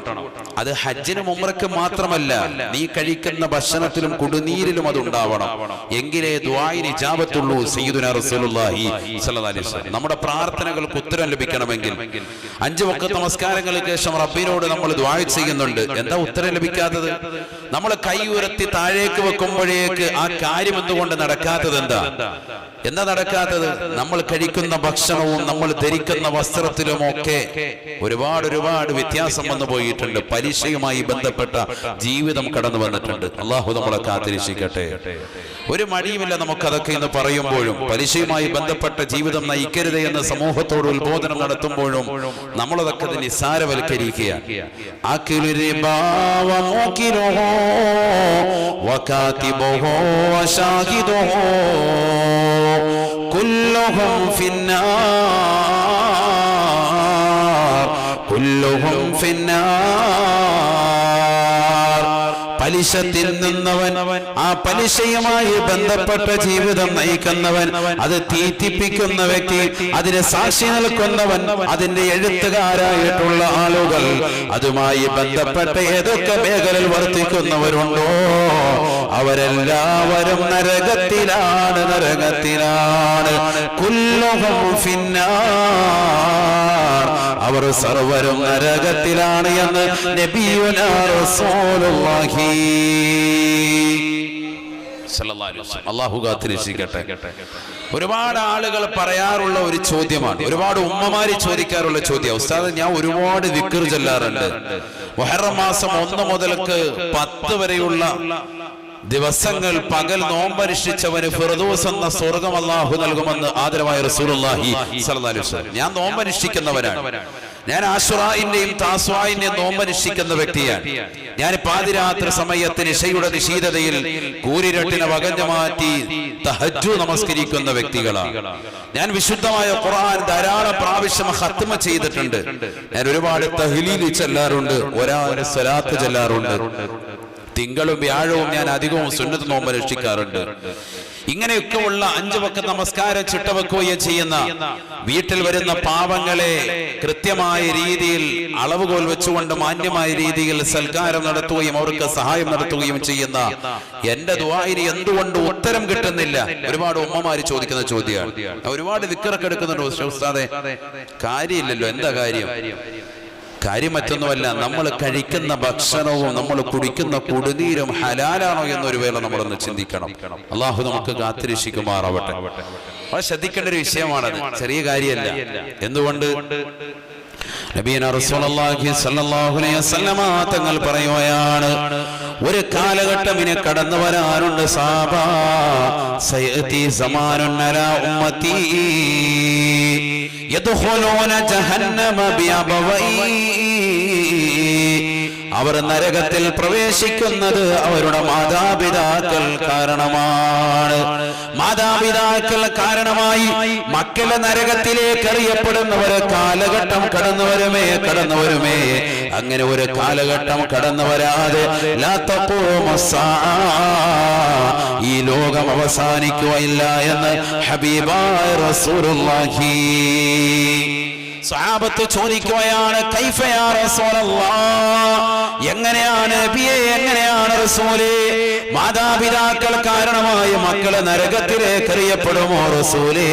അത് ഹജ്ജിനും ഉംറയ്ക്കും മാത്രമല്ല, നീ കഴിക്കുന്ന ഭക്ഷണത്തിലും കുടിനീരിലും അതുണ്ടാവണം. എങ്കിലേ ദുആഇന് ഇജാബത്തുള്ളൂ. സയ്യിദുനാ റസൂലുള്ളാഹി സ്വല്ലല്ലാഹി അലൈഹി വസല്ലം നമ്മുടെ പ്രാർത്ഥനകൾക്ക് ഉത്തരം ലഭിക്കണമെങ്കിൽ 5 വഖത്ത് നമസ്കാരങ്ങൾക്ക് ശേഷം റബ്ബിനോട് നമ്മൾ ദുആ ചെയ്യുന്നുണ്ട്. എന്താ ഉത്തരം ലഭിക്കാത്തത്? നമ്മൾ കൈ ഉയർത്തി താഴേക്ക് വെക്കുമ്പോഴേക്ക് ആ കാര്യം എന്തുകൊണ്ട് നടക്കാത്തത്? എന്താ നടക്കാത്തത്? നമ്മൾ കഴിക്കുന്ന ഭക്ഷണവും നമ്മൾ ധരിക്കുന്ന വസ്ത്രത്തിലുമൊക്കെ ഒരുപാട് വ്യത്യാസം വന്നു പോയിട്ടുണ്ട്. പലിശയുമായി ബന്ധപ്പെട്ട ജീവിതം കടന്നു വന്നിട്ടുണ്ട്. അള്ളാഹു നമ്മളെ കാത്തിരക്ഷിക്കട്ടെ. ഒരു മടിയുമില്ല നമുക്കതൊക്കെ എന്ന് പറയുമ്പോഴും, പലിശയുമായി ബന്ധപ്പെട്ട ജീവിതം നയിക്കരുത് എന്ന് സമൂഹത്തോട് ഉത്ബോധനം നടത്തുമ്പോഴും നമ്മളതൊക്കെ നിസ്സാരവൽക്കരിക്കുകയാണ്. كلهم في النار كلهم في النار. പലിശ തിന്നുന്നവൻ, ആ പലിശയുമായി ബന്ധപ്പെട്ട ജീവിതം നയിക്കുന്നവൻ, അത് തീറ്റിപ്പിക്കുന്ന വ്യക്തി, അതിന് സാക്ഷി നിൽക്കുന്നവൻ, അതിന്റെ എഴുത്തുകാരായിട്ടുള്ള ആളുകൾ, അതുമായി ബന്ധപ്പെട്ട ഏതൊക്കെ മേഖലയിൽ വർത്തിക്കുന്നവരുണ്ടോ അവരെല്ലാവരും നരകത്തിലാണ്. കുല്ലുഹും ഫിന്നാർ, അവർ സർവരും നരകത്തിലാണ് എന്ന് നബിയുനാ റസൂലുള്ളാഹി സ്വല്ലല്ലാഹു അലൈഹി വസല്ലം. അല്ലാഹു കാത്തിരക്ഷിക്കട്ടെ. ഒരുപാട് ആളുകൾ പറയാറുള്ള ഒരു ചോദ്യമാണ്, ഒരുപാട് ഉമ്മമാര് ചോദിക്കാറുള്ള ചോദ്യം. ഉസ്താദ്, ഞാൻ ഒരുപാട് ദിക്ർ ചൊല്ലാറുണ്ട്. മുഹറം മാസം 1 മുതൽക്ക് 10 വരെയുള്ള ദിവസങ്ങൾ പകൽ നോമ്പനുഷ്ഠിച്ചവന് ഫിർദൗസ് എന്ന സ്വർഗ്ഗം അല്ലാഹു നൽകുമെന്ന് ആദരവായ റസൂലുള്ളാഹി സ്വല്ലല്ലാഹു അലൈഹി വസല്ലം. ഞാൻ നോമ്പനുഷ്ഠിക്കുന്നവനാണ്. ഞാൻ ആശുറായിന്റെയും താസ്വായിന്റെയും നോമ്പനുഷ്ഠിക്കുന്ന വ്യക്തിയാണ്. ഞാൻ പാതിരാത്രി സമയത്ത് ഇശയുടെ നിശീതതയിൽ കൂരിരട്ടിനെ വകഞ്ഞു മാറ്റി തഹജ്ജുദ് നമസ്കരിക്കുന്ന വ്യക്തികളാണ്. ഞാൻ വിശുദ്ധമായ ഖുർആൻ ധാരാളം പ്രാവശ്യം ഖത്മ ചെയ്തിട്ടുണ്ട്. ഞാൻ ഒരുപാട് തഹ്ലീൽ ചൊല്ലാറുണ്ട്, ഒരാളെ സ്വലാത്ത് ചൊല്ലാറുണ്ട്. തിങ്കളും വ്യാഴവും ഞാൻ അധികവും സുന്നത്ത് നോമ്പ് അനുഷ്ഠിക്കാറുണ്ട്. ഇങ്ങനെയൊക്കെ ഉള്ള 5 വഖത്ത് നമസ്കാരം ചിട്ടവെക്കുകയും ചെയ്യുന്ന, വീട്ടിൽ വരുന്ന പാവങ്ങളെ കൃത്യമായ രീതിയിൽ അളവുകോൽ വെച്ചുകൊണ്ട് മാന്യമായ രീതിയിൽ സൽക്കാരം നടത്തുകയും അവർക്ക് സഹായം നടത്തുകയും ചെയ്യുന്ന എന്റെ ദുആഇന് എന്തുകൊണ്ട് ഉത്തരം കിട്ടുന്നില്ല? ഒരുപാട് ഉമ്മമാര് ചോദിക്കുന്ന ചോദ്യമാണ്. ഒരുപാട് ദിക്റൊക്കെ എടുക്കുന്നുണ്ട്. ഉസ്താദേ, കാര്യമില്ലല്ലോ. എന്താ കാര്യം? കാര്യം മറ്റൊന്നുമല്ല, നമ്മൾ കഴിക്കുന്ന ഭക്ഷണവും നമ്മൾ കുടിക്കുന്ന കുടിനീരും ഹലാലാണോ എന്നൊരു വേള നമ്മളൊന്ന് ചിന്തിക്കണം. അള്ളാഹു നമുക്ക് കാത്തിരക്ഷിക്കുമാറാവട്ടെ. അത് ശ്രദ്ധിക്കേണ്ട ഒരു വിഷയമാണത്, ചെറിയ കാര്യമല്ല. എന്തുകൊണ്ട്? നബിയന റസൂലുള്ളാഹി സ്വല്ലല്ലാഹു അലൈഹി വസല്ലമ തങ്ങൾ പറയുകയാണ്, ഒരു കാലഘട്ടം ഇനി കടന്നു വരാനുണ്ട് സഹാബാ, സയഅതി സമാനുൻ അലാ ഉമ്മത്തി യദ്ഖുലൂന ജഹന്നമ ബിഅബവൈ. അവർ നരകത്തിൽ പ്രവേശിക്കുന്നത് അവരുടെ മാതാപിതാക്കൾ കാരണമാണ്. മാതാപിതാക്കൾ കാരണമായി മക്കളെ നരകത്തിലേക്ക് എറിയപ്പെടുന്ന ഒരു കാലഘട്ടം കടന്നു വരുമേ. അങ്ങനെ ഒരു കാലഘട്ടം കടന്നു വരാതെ ലാ തഖൂമു സ്സാഅ, ഈ ലോകം അവസാനിക്കുകയില്ല എന്ന് ഹബീബായ റസൂലുള്ളാഹി. സഹാബത്ത് ചോദിക്കുകയാണ്, കൈഫ യാ റസൂലല്ലാഹ്, എങ്ങനെയാണ് നബിയേ, എങ്ങനെയാണ് റസൂലേ, മാതാപിതാക്കൾ കാരണമായി മക്കളെ നരകത്തിലേക്ക് എറിയപ്പെടുമോ റസൂലേ?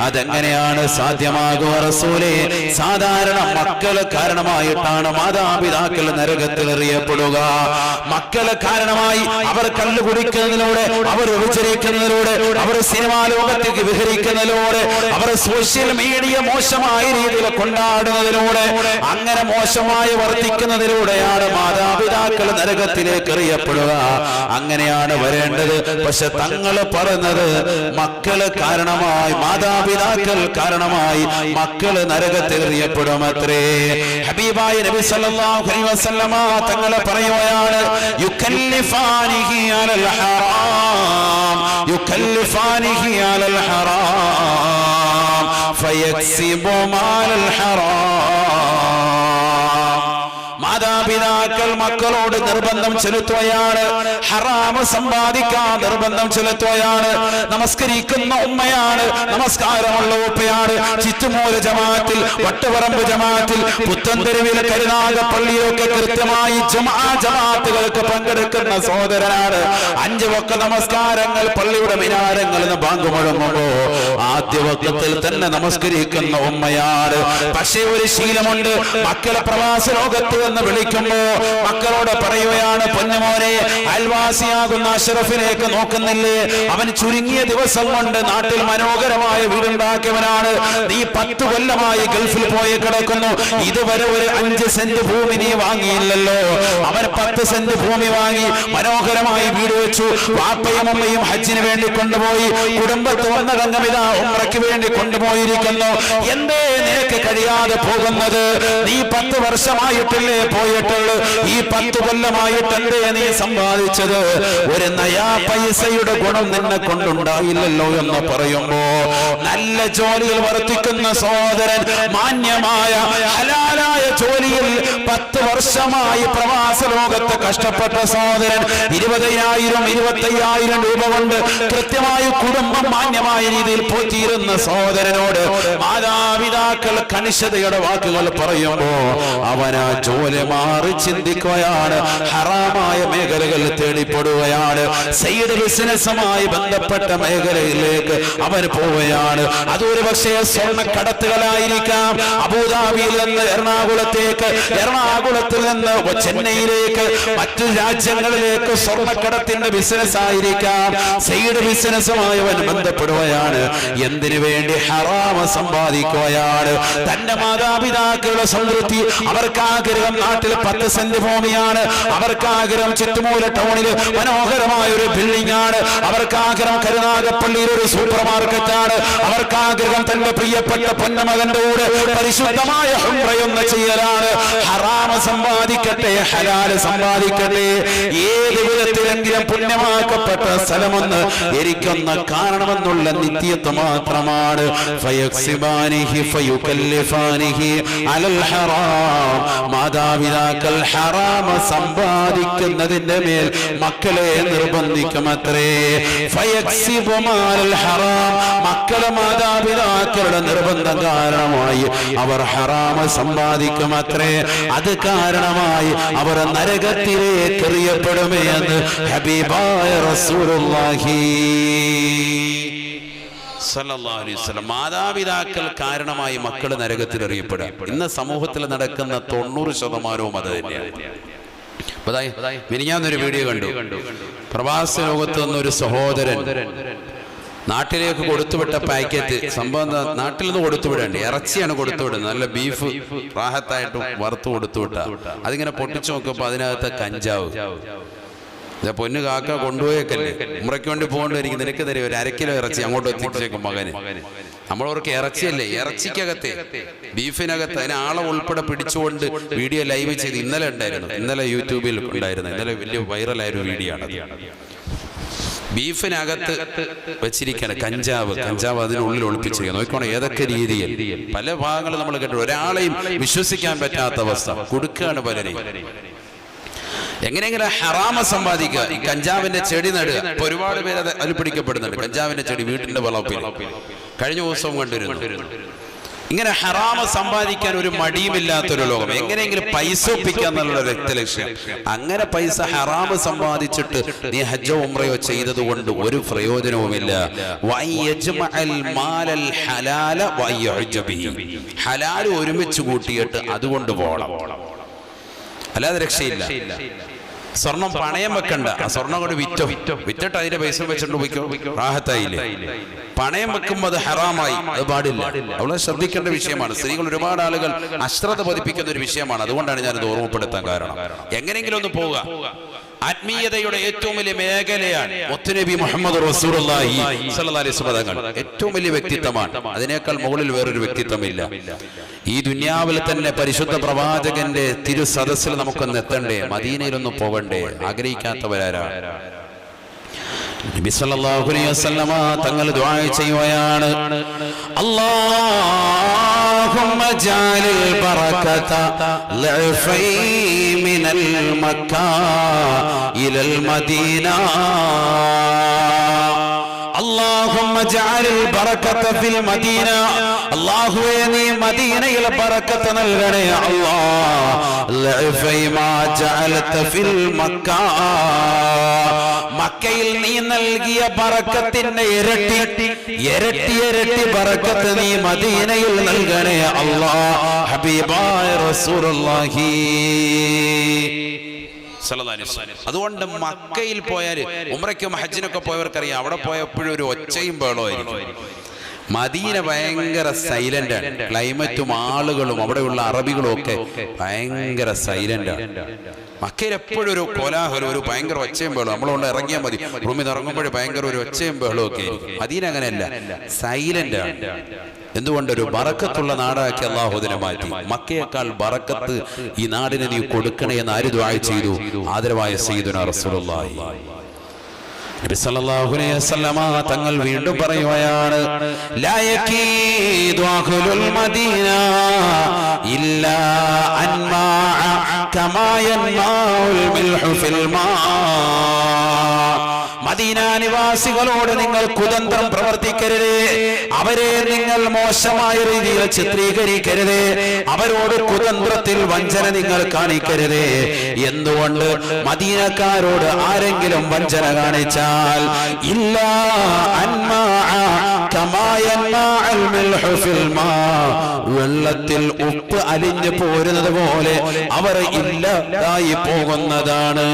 അതെങ്ങനെയാണ് സാധ്യമാകുക റസൂലേ? സാധാരണ മക്കള് കാരണമായിട്ടാണ് മാതാപിതാക്കൾ നരകത്തിൽ എറിയപ്പെടുക. മക്കള് കാരണമായി അവർ കള്ളു കുടിക്കുന്നതിലൂടെ, അവർ വ്യഭിചരിക്കുന്നതിലൂടെ, അവർ സിനിമാ ലോകത്തേക്ക് വിഹരിക്കുന്നതിലൂടെ, അവർ സോഷ്യൽ മീഡിയ മോശമായ രീതിയിൽ കൊണ്ടാടുന്നതിലൂടെ, അങ്ങനെ മോശമായി വർത്തിക്കുന്നതിലൂടെയാണ് മാതാപിതാക്കൾ നരകത്തിലേക്ക് എറിയപ്പെടുക. അങ്ങനെയാണ് വരേണ്ടത്. പക്ഷെ തങ്ങൾ പറഞ്ഞത് മക്കള് കാരണമായി, മാതാപിതാക്കൾ കാരണമായി മക്കള് നരകത്തിൽ എറിയപ്പെടുമത്രേ. ഹബീബായ നബി സല്ലല്ലാഹു അലൈഹി വസല്ലമ തങ്ങൾ പറയുകയാണ്, യുകല്ലിഫാനിഹി അലൽ ഹറാം, യുകല്ലിഫാനിഹി അലൽ ഹറാം ഫയക്സിബു മാലൽ ഹറാം. മാതാപിതാക്കൾ മക്കളോട് നിർബന്ധം ചെലുത്തുകയാണ്, ഹറാമ് സമ്പാദിക്കാൻ നിർബന്ധം ചെലുത്തുകയാണ്. നമസ്കരിക്കുന്ന ഉമ്മയാണ്, നമസ്കാരമുള്ള ഉപ്പയാണ്, ചിറ്റുമൂല ജമാഅത്തിൽ, വട്ടുപറമ്പ് ജമാഅത്തിൽ, പുത്തൻതെരുവിൽ, കരുനാഗപ്പള്ളിയിലൊക്കെ കൃത്യമായി ജമാഅത്തുകൾക്ക് പങ്കെടുക്കുന്ന സഹോദരനാണ്. 5 വക്ത നമസ്കാരങ്ങൾ പള്ളിയുടെ മിനാരങ്ങളിൽ നിന്ന് ബാങ്ക് മുഴങ്ങുമ്പോ ആദ്യ വക്തത്തിൽ തന്നെ നമസ്കരിക്കുന്ന ഉമ്മയാണ്. പക്ഷേ ഒരു ശീലമുണ്ട്, മക്കളെ പ്രവാസ ലോകത്ത് എന്ന് വിളിക്കുമ്പോ മക്കളോട് പറയുകയാണ്, പൊന്നുമോനെ, അയൽവാസിയാകുന്ന അഷ്റഫിലേക്ക് നോക്കുന്നില്ലേ? അവൻ ചുരുങ്ങിയ ദിവസം കൊണ്ട് നാട്ടിൽ മനോഹരമായ വീടുണ്ടാക്കിയവനാണ്. നീ 10 കൊല്ലമായി ഗൾഫിൽ പോയി കിടക്കുന്നു, ഇതുവരെ ഒരു 5 സെന്റ് ഭൂമി നീ വാങ്ങിയില്ലല്ലോ. അവൻ 10 സെന്റ് ഭൂമി വാങ്ങി മനോഹരമായി വീട് വെച്ചു. വാപ്പയും അമ്മയും ഹജ്ജിന് വേണ്ടി കൊണ്ടുപോയി, കുടുംബത്ത് വന്ന രംഗമിത ഉംറയ്ക്ക് വേണ്ടി കൊണ്ടുപോയിരിക്കുന്നു. എന്തേ നിനക്ക് കഴിയാതെ പോകുന്നത്? നീ 10 വർഷമായിട്ടില്ലേ പോയിട്ടുള്ളൂ? ഈ 10 കൊല്ലമായിട്ട് എന്തേ നീ സമ്പാദിച്ചത്? ഒരു നയാ പൈസയുടെ ഗുണം നിന്നെ കൊണ്ടുണ്ടായില്ലല്ലോ എന്ന് പറയുമ്പോ, നല്ല ജോലിയിൽ വർത്തിക്കുന്ന സഹോദരൻ, മാന്യമായ ഹലാലായ ജോലിയിൽ 10 വർഷമായി പ്രവാസ ലോകത്ത് കഷ്ടപ്പെട്ട സഹോദരൻ, 20,000 25,000 രൂപ കൊണ്ട് കൃത്യമായി കുടുംബം മാന്യമായ രീതിയിൽ പോറ്റിയിരുന്ന സഹോദരനോട് മാതാപിതാക്കൾ കണിശതയുടെ വാക്കുകൾ പറയുമ്പോ അവനാ ജോലി മാറി ചിന്തിക്കുകയാണ്, ഹറാമായ മേഖലകൾ തേടിപ്പെടുകയാണ്, സൈഡ് ബിസിനസ്സുമായി ബന്ധപ്പെട്ട മേഖലയിലേക്ക് അവൻ പോവുകയാണ്. അതൊരു പക്ഷേ സ്വർണ്ണക്കടത്തുകളായിരിക്കാം. അബുദാബിയിൽ നിന്ന് എറണാകുളത്തേക്ക്, എറണാകുളത്തിൽ നിന്ന് ചെന്നൈയിലേക്ക്, മറ്റു രാജ്യങ്ങളിലേക്ക് സ്വർണ്ണക്കടത്തിന്റെ ബിസിനസ് ആയിരിക്കാം. സൈഡ് ബിസിനസ്സുമായി അവൻ ബന്ധപ്പെടുകയാണ്. എന്തിനു വേണ്ടി? ഹറാമ് സമ്പാദിക്കുകയാണ്. തന്റെ മാതാപിതാക്കളുടെ സംതൃപ്തി, അവർക്കാഗ്രഹം നാട്ടിൽ 10 സെന്റ് ഭൂമിയാണ്, അവർക്കാഗ്രഹം ചുറ്റുമൂല ടൗണിൽ മനോഹരമായ ഒരു ബിൽഡിംഗ് ആണ്, അവർക്കാഗ്രഹം കരുനാഗപ്പള്ളിയിൽ ഒരു സൂപ്പർ മാർക്കറ്റാണ്, അവർക്കാഗ്രഹം തന്റെ പ്രിയപ്പെട്ട പൊന്നമകന്റെ കൂടെ പരിശുദ്ധമായ ഉംറയൊന്ന് ചെയ്യലാണ്. ഹറാമ് സമ്പാദിക്കട്ടെ, ഹലാല് സമ്പാദിക്കട്ടെ, ഏത് വിധത്തിലെങ്കിലും പുണ്യമാക്കപ്പെട്ട സ്ഥലമൊന്ന് എനിക്കൊന്ന് കാണണമെന്നുള്ള നിത്യത്വം മാത്രമാണ്. ഫയക്സിബാനിഹി ഫയുകല്ലിഫാനിഹി അലൽ ഹറാം. മാതാപിതാക്കൾ ഹറാമ് സമ്പാദിക്കുന്നതിന്റെ മേൽ മക്കളെ നിർബന്ധിക്കുമത്രേ. ഫയക്സിബു മാലൽ ഹറാം. മക്കളെ മാതാപിതാക്കളുടെ നിർബന്ധം കാരണമായി അവർ ഹറാമ് സമ്പാദിക്കുമത്രേ. അത് കാരണമായി അവർ നരകത്തിലേക്ക് എറിയപ്പെടുമേ എന്ന് ഹബീബായ റസൂലുള്ളാഹി സല്ലല്ലാഹു അലൈഹി വസല്ലം. മാതാപിതാക്കൾ കാരണമായി മക്കൾ നരകത്തിൽ എറിയപ്പെടുക. ഇന്ന് സമൂഹത്തിൽ നടക്കുന്ന 90% അത് തന്നെയാണ്. മിനിഞ്ഞാന്നൊരു വീഡിയോ കണ്ടു. പ്രവാസ ലോകത്ത് നിന്നൊരു സഹോദരൻ നാട്ടിലേക്ക് കൊടുത്തുവിട്ട പാക്കറ്റ്, സംഭവം നാട്ടിൽ നിന്ന് കൊടുത്തുവിടേണ്ട ഇറച്ചിയാണ് കൊടുത്തുവിടുന്നത്, നല്ല ബീഫ് റാഹത്തായിട്ട് വറുത്ത് കൊടുത്തുവിട്ട. അതിങ്ങനെ പൊട്ടിച്ചു നോക്കുമ്പോൾ അതിനകത്ത് കഞ്ചാവ്. പൊന്നു കാക്ക കൊണ്ടുപോയേക്കല്ലേ, ഉംറയ്ക്ക് വേണ്ടി പോകേണ്ടിരിക്കും, നിനക്ക് തരും ഒരു 1/2 കിലോ ഇറച്ചി അങ്ങോട്ട് എത്തിച്ചേക്കും മകന്. നമ്മളവർക്ക് ഇറച്ചിയല്ലേ, ഇറച്ചിക്കകത്തെ ബീഫിനകത്ത് അതിന് ആളെ ഉൾപ്പെടെ പിടിച്ചുകൊണ്ട് വീഡിയോ ലൈവ് ചെയ്ത് ഇന്നലെ ഉണ്ടായിരുന്നു. ഇന്നലെ യൂട്യൂബിൽ ഉണ്ടായിരുന്നു. ഇന്നലെ വലിയ വൈറലായൊരു വീഡിയോ ആണ്. ബീഫിനകത്ത് വെച്ചിരിക്കുകയാണ് കഞ്ചാവ് അതിനുള്ളിൽ ഒളിപ്പിച്ചിരിക്കുക. നോക്കണം ഏതൊക്കെ രീതിയിൽ പല ഭാഗങ്ങളും നമ്മൾ കേട്ടു. ഒരാളെയും വിശ്വസിക്കാൻ പറ്റാത്ത അവസ്ഥ കൊടുക്കുകയാണ് പലരെയും. എങ്ങനെയെങ്കിലും ഹറാമ സമ്പാദിക്കുക. ഈ കഞ്ചാവിന്റെ ചെടി നടുക. ഇപ്പൊ ഒരുപാട് പേര് അതിൽ പിടിക്കപ്പെടുന്നുണ്ട്. കഞ്ചാവിന്റെ ചെടി വീട്ടിന്റെ വളപ്പിൽ കഴിഞ്ഞ ദിവസവും കണ്ടിരുന്നു. ഇങ്ങനെ ഹറാമ സമ്പാദിക്കാൻ ഒരു മടിയുമില്ലാത്തൊരു ലോകം. എങ്ങനെയെങ്കിലും പൈസ ഒപ്പിക്കുക എന്നുള്ള രക്തലക്ഷ്യം. അങ്ങനെ പൈസ ഹറാമ സമ്പാദിച്ചിട്ട് നീ ഹജ്ജോ ഉംറയോ ചെയ്തത് കൊണ്ട് ഒരു പ്രയോജനവുമില്ല. ഹലാൽ ഒരുമിച്ച് കൂട്ടിയിട്ട് അതുകൊണ്ട് പോകണം, അല്ലാതെ രക്ഷയില്ല. സ്വർണം പണയം വെക്കണ്ട. ആ സ്വർണം കൊണ്ട് വിറ്റിട്ട് അതിന്റെ പൈസ വെച്ചിട്ട് പോയിക്കോ, റാഹത്തായില്ലേ. പണയം വെക്കുമ്പോൾ അത് ഹറാമായി, അത് പാടില്ല. അവളെ ശ്രദ്ധിക്കേണ്ട വിഷയമാണ്. സ്ത്രീകൾ ഒരുപാട് ആളുകൾ അശ്രദ്ധ പതിപ്പിക്കുന്ന ഒരു വിഷയമാണ്. അതുകൊണ്ടാണ് ഞാനത് ഓർമ്മപ്പെടുത്താൻ കാരണം. എങ്ങനെയെങ്കിലും ഒന്ന് പോവുക. ആത്മീയതയുടെ ഏറ്റവും വലിയ മേഖലയാണ് മുത്തുനബി മുഹമ്മദ് റസൂലുള്ളാഹി സ്വല്ലല്ലാഹു അലൈഹി വസല്ലം. ഏറ്റവും വലിയ വ്യക്തിത്വമാണ്. അതിനേക്കാൾ മുകളിൽ വേറൊരു വ്യക്തിത്വമില്ല. ഈ ദുനിയാവിൽ തന്നെ പരിശുദ്ധ പ്രവാചകന്റെ തിരു സദസ്സിൽ നമുക്കൊന്ന് എത്തണ്ടേ, മദീനയിലൊന്ന് പോകണ്ടേ? ആഗ്രഹിക്കാത്തവരാരാ? നബി സല്ലല്ലാഹു അലൈഹി വസല്ലം തങ്ങൾ ദുആ ചെയ്യുകയാണ്, അല്ലാഹുമ്മ ജഅലിൽ ബറകത ലഅഫൈ മിനൽ മക്ക ഇലൽ മദീന. അല്ലാഹുമ്മ ജഅലിൽ ബറകത ഫിൽ മദീന. അല്ലാഹുവേ നീ മദീനയിൽ ബറകത്ത് നൽകണേ അല്ലാഹ്. ലഅഫൈ മാ ജഅലത ഫിൽ മക്ക. മക്കയിൽ നീ നൽകിയ ബറക്കത്തിന്റെ ഇരട്ടി ബറക്കത്ത് നീ മദീനയിൽ നൽകണേ അല്ലാഹ്. ഹബീബായ റസൂലുള്ളാഹി സല്ലല്ലാഹു അലൈഹി വസല്ലം. അതുകൊണ്ട് മക്കയിൽ പോയാൽ ഉംറയ്ക്കും ഹജ്ജിനൊക്കെ പോയവർക്കറിയാം, അവിടെ പോയപ്പോഴും ഒരു ഒച്ചയും ബഹളമായിരിക്കും. മദീന ഭയങ്കര സൈലന്റ് ആണ്. ക്ലൈമറ്റും ആളുകളും അവിടെയുള്ള അറബികളും ഒക്കെ ഭയങ്കര സൈലന്റ് ആണ്. മക്കയിൽ എപ്പോഴും ഒരു കോലാഹലം, ഒരു ഭയങ്കര ഒച്ചയും ബഹളം. നമ്മളോണ്ട് ഇറങ്ങിയാൽ മതി, റൂമിൽ നിന്ന് ഇറങ്ങുമ്പോഴേ ഭയങ്കര ഒരു ഒച്ചയും ബഹളവും ഒക്കെ ആയിരിക്കും. മദീന അങ്ങനെയല്ല, സൈലന്റ് ആണ്. എന്തുകൊണ്ട്? ഒരു ബറക്കത്തുള്ള നാടാക്കി അല്ലാഹു അതിനെ മാറ്റി. മക്കയേക്കാൾ ബറക്കത്ത് ഈ നാടിന് നീ കൊടുക്കണേ എന്ന് ആര് ദുആ ചെയ്തു? ആദരവായ സയ്യിദുനാ റസൂലുള്ളാഹി നബി സല്ലല്ലാഹു അലൈഹി വസല്ലമ തങ്ങൾ വീണ്ടും പറയുകയാണ്, ലാ യകീദു അഹ്ലുൽ മദീന ഇല്ലാ അൻമാ കമാ യൻമാഉൽ മിൽഹു ഫിൽ മാ. മദീന നിവാസികളോട് നിങ്ങൾ കുതന്ത്രം പ്രവർത്തിക്കരുത്. അവരെ നിങ്ങൾ മോശമായ രീതിയിൽ ചിത്രീകരിക്കരുത്. അവരോട് കുതന്ത്രത്തിൽ വഞ്ചന നിങ്ങൾ കാണിക്കരുത്. എന്തുകൊണ്ട്? മദീനക്കാരോട് ആരെങ്കിലും വഞ്ചന കാണിച്ചാൽ ഇല്ലാ അൻമാ കമാ യൻമാഉൽ മിൽഹു ഫിൽ മാ, വെള്ളത്തിൽ ഉപ്പ് അലിഞ്ഞു പോരുന്നത് പോലെ അവർ ഇല്ലാതായി പോകുന്നതാണ്.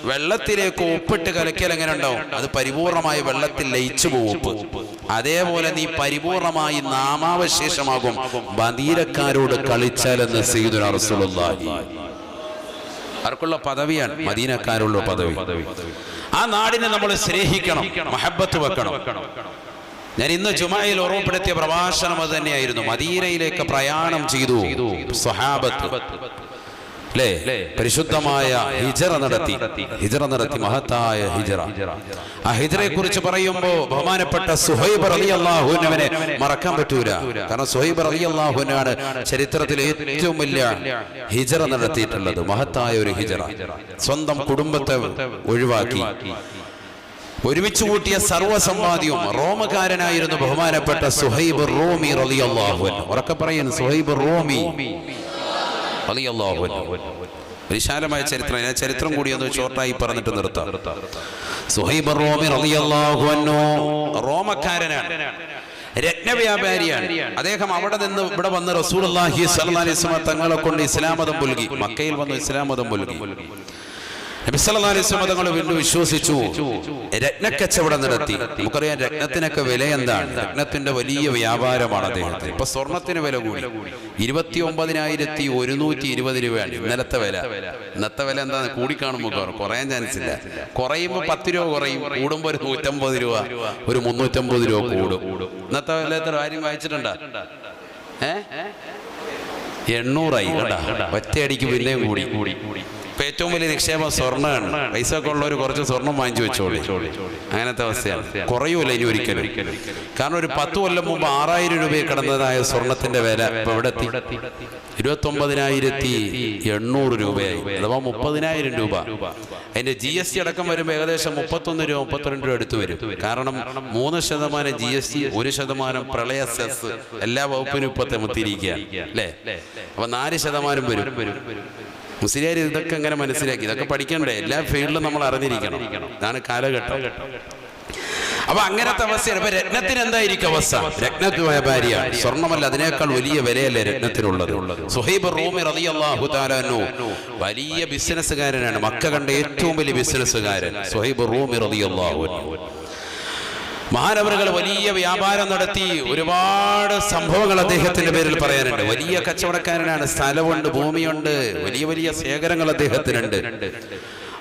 വെള്ളത്തിലേക്ക് ഉപ്പിട്ട് കലക്കിയാൽ എങ്ങനെ ഉണ്ടാവും? അത് പരിപൂർണമായി വെള്ളത്തിൽ ലയിച്ചു പോകും ഉപ്പ്. അതേപോലെ നീ പരിപൂർണമായി നാമാവശേഷമാകും മദീനക്കാരോട് കളിച്ചാലെന്ന് സയ്യിദുനാ റസൂലുള്ളാഹി. ആർക്കുള്ള പദവിയാണ്? മദീനക്കാരുള്ള പദവി. ആ നാടിനെ നമ്മൾ സ്നേഹിക്കണം, മഹബത്ത് വെക്കണം. ഞാൻ ഇന്ന് ജുമഅയിൽ ഓർമ്മപ്പെടുത്തിയ പ്രഭാഷണം അത് തന്നെയായിരുന്നു. മദീനയിലേക്ക് പ്രയാണം ചെയ്തു സ്വഹാബത്ത്, പരിശുദ്ധമായ ഹിജ്റ നടത്തി മഹത്തായ ഹിജ്റ. ആ ഹിജ്റയെ കുറിച്ച് പറയുമ്പോൾ ബഹുമാനപ്പെട്ട സുഹൈബ് റളിയല്ലാഹു അൻഹുവിനെ മറക്കാൻ പറ്റൂല. കാരണം സുഹൈബ് റളിയല്ലാഹു അൻഹുവാണ് ചരിത്രത്തിൽ ഏറ്റവും വലിയ ഹിജ്റ നടത്തിയിട്ടുള്ളത്. മഹത്തായ ഒരു ഹിജ്റ. സ്വന്തം കുടുംബത്തെ ഒഴിവാക്കി ഒരുമിച്ച് കൂട്ടിയ സർവ്വസമ്പാദ്യവും. റോമക്കാരനായിരുന്നു ബഹുമാനപ്പെട്ട സുഹൈബ് റൂമി റളിയല്ലാഹു അൻഹു. ഉറക്കെ പറയുന്നു, സുഹൈബ് റൂമി റളിയല്ലാഹു അൻഹു. വിശാലമായ ചരിത്രം. ചരിത്രം കൂടി ഒന്ന് ഷോർട്ടായി പറഞ്ഞിട്ട് നിർത്താം. സുഹൈബ് റൂമി റളിയല്ലാഹു അൻഹു റോമക്കാരനാണ്, രത്നവ്യാപാരിയാണ്. അദ്ദേഹം അവിടെ നിന്ന് ഇവിടെ വന്ന് റസൂലുള്ളാഹി സ്വല്ലല്ലാഹി അലൈഹി വസല്ലം തങ്ങളെ കൊണ്ട് ഇസ്ലാം മതം പുൽകി. മക്കയിൽ വന്ന് ഇസ്ലാം മതം പുൽകി. നബി സല്ലല്ലാഹു അലൈഹി വസല്ലം തങ്ങൾ വീണ്ടും വിശ്വസിച്ചു, രത്നക്കച്ചവടം നടത്തി. നമുക്കറിയാം രത്നത്തിനൊക്കെ വില എന്താണ്, രത്നത്തിന്റെ വലിയ വ്യാപാരമാണ് അദ്ദേഹത്തിന്. ഇപ്പൊ സ്വർണത്തിന് വില കൂടി, 29,120 രൂപയാണ് ഇന്നലത്തെ വില. ഇന്നത്തെ വില എന്താണ്, കൂടിക്കാണുമ്പോൾ കുറയാൻ ചാൻസ് ഇല്ല. കുറയുമ്പോൾ 10 രൂപ കുറയും, കൂടുമ്പോൾ ഒരു 150 രൂപ, ഒരു 350 രൂപ കൂടും. ഇന്നത്തെ വില എത്ര കാര്യം വായിച്ചിട്ടുണ്ടാ? 800 കേട്ടാ, ഒറ്റയടിക്ക് പിന്നെയും കൂടി. ഇപ്പൊ ഏറ്റവും വലിയ നിക്ഷേപം സ്വർണ്ണമാണ്. പൈസ ഒക്കെ ഉള്ളവർ കുറച്ച് സ്വർണം വാങ്ങിച്ചു വെച്ചോളി. അങ്ങനത്തെ അവസ്ഥയാണ്, കുറയൂല ഇനി ഒരിക്കലും. കാരണം ഒരു 10 കൊല്ലം മുമ്പ് 6,000 രൂപയെ കടന്നതായ സ്വർണത്തിന്റെ വില ഇപ്പൊ ഇവിടെ എത്തി 29,800 രൂപയായി, അഥവാ 30,000 രൂപ. അതിന്റെ GST അടക്കം വരുമ്പോൾ ഏകദേശം 31 രൂപ 32 രൂപ അടുത്ത് വരും. കാരണം 3% GST, 1% പ്രളയ സെസ്, എല്ലാ വകുപ്പിനും ഇപ്പൊ തെമത്തിരിക്കുക അല്ലേ. അപ്പൊ 4% വരും. മുസ്ലിയാർ ഇതൊക്കെ എങ്ങനെ മനസ്സിലാക്കി, ഇതൊക്കെ പഠിക്കണ്ടേ? എല്ലാ ഫീൽഡിലും നമ്മൾ അറിഞ്ഞിരിക്കണം. ഇതാണ് കാലഘട്ടം. അപ്പൊ അങ്ങനത്തെ അവസ്ഥയാണ്. ഇപ്പൊ രത്നത്തിന് എന്തായിരിക്കും അവസ്ഥ? രത്ന വ്യാപാരിയാണ്, സ്വർണ്ണമല്ല, അതിനേക്കാൾ വലിയ വിലയല്ലേ രത്നത്തിനുള്ളത്. സുഹൈബ് റൂമി റളിയല്ലാഹു തആല അൻഹു വലിയ ബിസിനസ്സുകാരനാണ്, മക്ക കണ്ട ഏറ്റവും വലിയ ബിസിനസ്സുകാരൻ സുഹൈബ് റൂമി റളിയല്ലാഹു അൻഹു. മഹാനവറുകൾ വലിയ വ്യാപാരം നടത്തി, ഒരുപാട് സംഭവങ്ങൾ അദ്ദേഹത്തിന്റെ പേരിൽ പറയാനുണ്ട്. വലിയ കച്ചവടക്കാരനാണ്, സ്ഥലമുണ്ട്, ഭൂമിയുണ്ട്, വലിയ വലിയ ശേഖരങ്ങൾ അദ്ദേഹത്തിനുണ്ട്.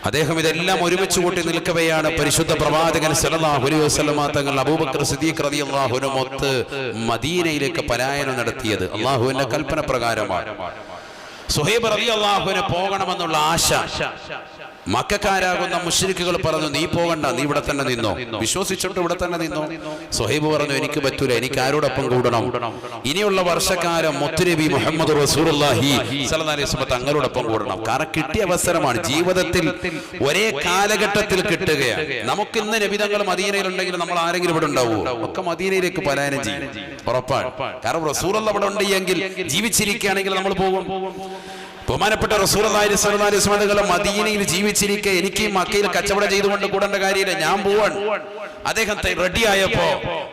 അദ്ദേഹം ഇതെല്ലാം ഒരുമിച്ച് കൂട്ടി നിൽക്കവെയാണ് പരിശുദ്ധ പ്രവാചകൻ സല്ലല്ലാഹു അലൈഹി വസല്ലം തങ്ങൾ അബൂബക്കർ സിദ്ദീഖ് റളിയല്ലാഹു അൻഹു മൊത്ത് മദീനയിലേക്ക് പലായനം നടത്തിയത് അല്ലാഹുവിന്റെ കൽപ്പന പ്രകാരമാണ്. സുഹൈബ് റളിയല്ലാഹു അൻഹു പോകണമെന്നുള്ള ആശ മക്കക്കാരാകുന്ന മുശ്രിക്കുകൾ പറഞ്ഞു, നീ പോകണ്ട, നീ ഇവിടെ തന്നെ നിന്നോ. വിശ്വസിച്ചിട്ട് ഇവിടെ തന്നെ നിന്നോ. സുഹൈബ് പറഞ്ഞു, എനിക്ക് പറ്റൂല, എനിക്ക് ആരോടൊപ്പം കൂടണം. ഇനിയുള്ള വർഷക്കാലം മുത്തുനബി മുഹമ്മദ് റസൂലുള്ളാഹി സ്വല്ലല്ലാഹി അലൈഹി വസല്ലം തങ്ങളോടൊപ്പം കൂടണം. കാരണം കിട്ടിയ അവസരമാണ്, ജീവിതത്തിൽ ഒരേ കാലഘട്ടത്തിൽ കിട്ടുകയാണ്. നമുക്ക് ഇന്ന് നബിതങ്ങൾ മദീനയിലുണ്ടെങ്കിൽ നമ്മൾ ആരെങ്കിലും ഇവിടെ ഉണ്ടാവുമോ? ഒക്കെ മദീനയിലേക്ക് പലായനം ചെയ്യും, ഉറപ്പാണ്. കാരണം റസൂലുള്ള അവിടെ ഉണ്ടെങ്കിൽ, ജീവിച്ചിരിക്കുകയാണെങ്കിൽ നമ്മൾ പോകും. ബഹുമാനപ്പെട്ട റസൂലുള്ളാഹി സ്വല്ലല്ലാഹി അലൈഹി വസല്ലം തങ്ങൾ മദീനയിൽ ജീവിച്ചിരിക്കെ എനിക്ക് മക്കയിൽ കച്ചവടം ചെയ്തുകൊണ്ട് കൂടേണ്ട കാര്യമില്ല, ഞാൻ പോവാൻ. അദ്ദേഹം റെഡിയായപ്പോ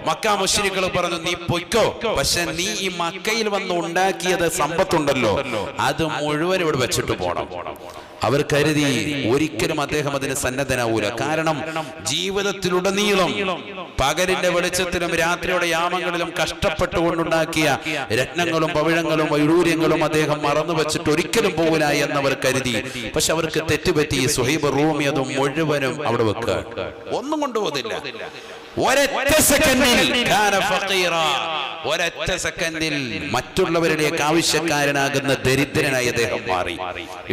മക്ക മുശ്രിക്കുകൾ പറഞ്ഞു, നീ പൊയ്ക്കോ, പക്ഷെ നീ ഈ മക്കയിൽ വന്ന് ഉണ്ടാക്കിയത് സമ്പത്തുണ്ടല്ലോ, അത് മുഴുവൻ ഇവിടെ വെച്ചിട്ട് പോണം. അവർ കരുതി ഒരിക്കലും അദ്ദേഹം അതിന് സന്നദ്ധനാവൂല. കാരണം ജീവിതത്തിലുടനീളം പകലിന്റെ വെളിച്ചത്തിലും രാത്രിയുടെ യാമങ്ങളിലും കഷ്ടപ്പെട്ടുകൊണ്ടുണ്ടാക്കിയ രത്നങ്ങളും പവിഴങ്ങളും വൈഡൂര്യങ്ങളും അദ്ദേഹം മറന്നു വെച്ചിട്ട് ഒരിക്കലും പോകില്ല എന്നവർ കരുതി. പക്ഷെ അവർക്ക് തെറ്റുപറ്റി. സുഹൈബ് റൂമി അത് മുഴുവനും അവിടെ വെക്കുക, ഒന്നും കൊണ്ടുപോകുന്നില്ല. ഒരൊറ്റ സെക്കൻഡിൽ മറ്റുള്ളവരിലേക്ക് ആവശ്യക്കാരനാകുന്ന ദരിദ്രനായി അദ്ദേഹം മാറി.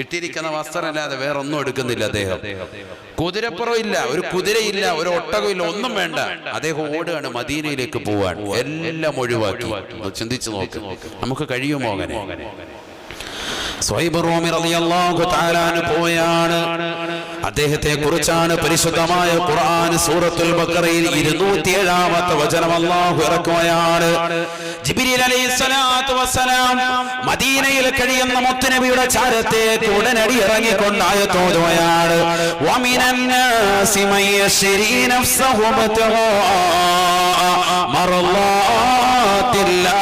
ഇട്ടിരിക്കുന്ന വസ്ത്രമല്ലാതെ വേറൊന്നും എടുക്കുന്നില്ല അദ്ദേഹം. കുതിരപ്പുറമില്ല, ഒരു കുതിരയില്ല, ഒരു ഒട്ടകമില്ല, ഒന്നും വേണ്ട. അദ്ദേഹം ഓടുകയാണ്, മദീനയിലേക്ക് പോവാൻ. എല്ലാം ഒഴിവാക്കി. ചിന്തിച്ചു നോക്ക്, നമുക്ക് കഴിയുമോ അങ്ങനെ? സുഹൈബ് റൂമി റളിയല്ലാഹു തആല അൻഹു പോയാണ്. അദ്ദേഹത്തെ കുറിച്ചാണ് പരിശുദ്ധമായ ഖുർആൻ സൂറത്തുൽ ബഖറയിൽ 207-ാമത്തെ വചനം അല്ലാഹു ഇറക്കുകയാണ്. ജിബ്രീൽ അലൈഹിസ്സലാത്തു വസ്സലാം മദീനയിൽ കഴിയുന്ന മുത്തുനബിയുടെ ചാരത്തേക്ക് ഉടനടി ഇറങ്ങിക്കൊണ്ട് ആയത്തോതുകയാണ്. വമിനൻ നാസി മൻ യശ്രി നഫ്സഹു ബിത്ഗാ മർളാത്തില്ലാഹ്.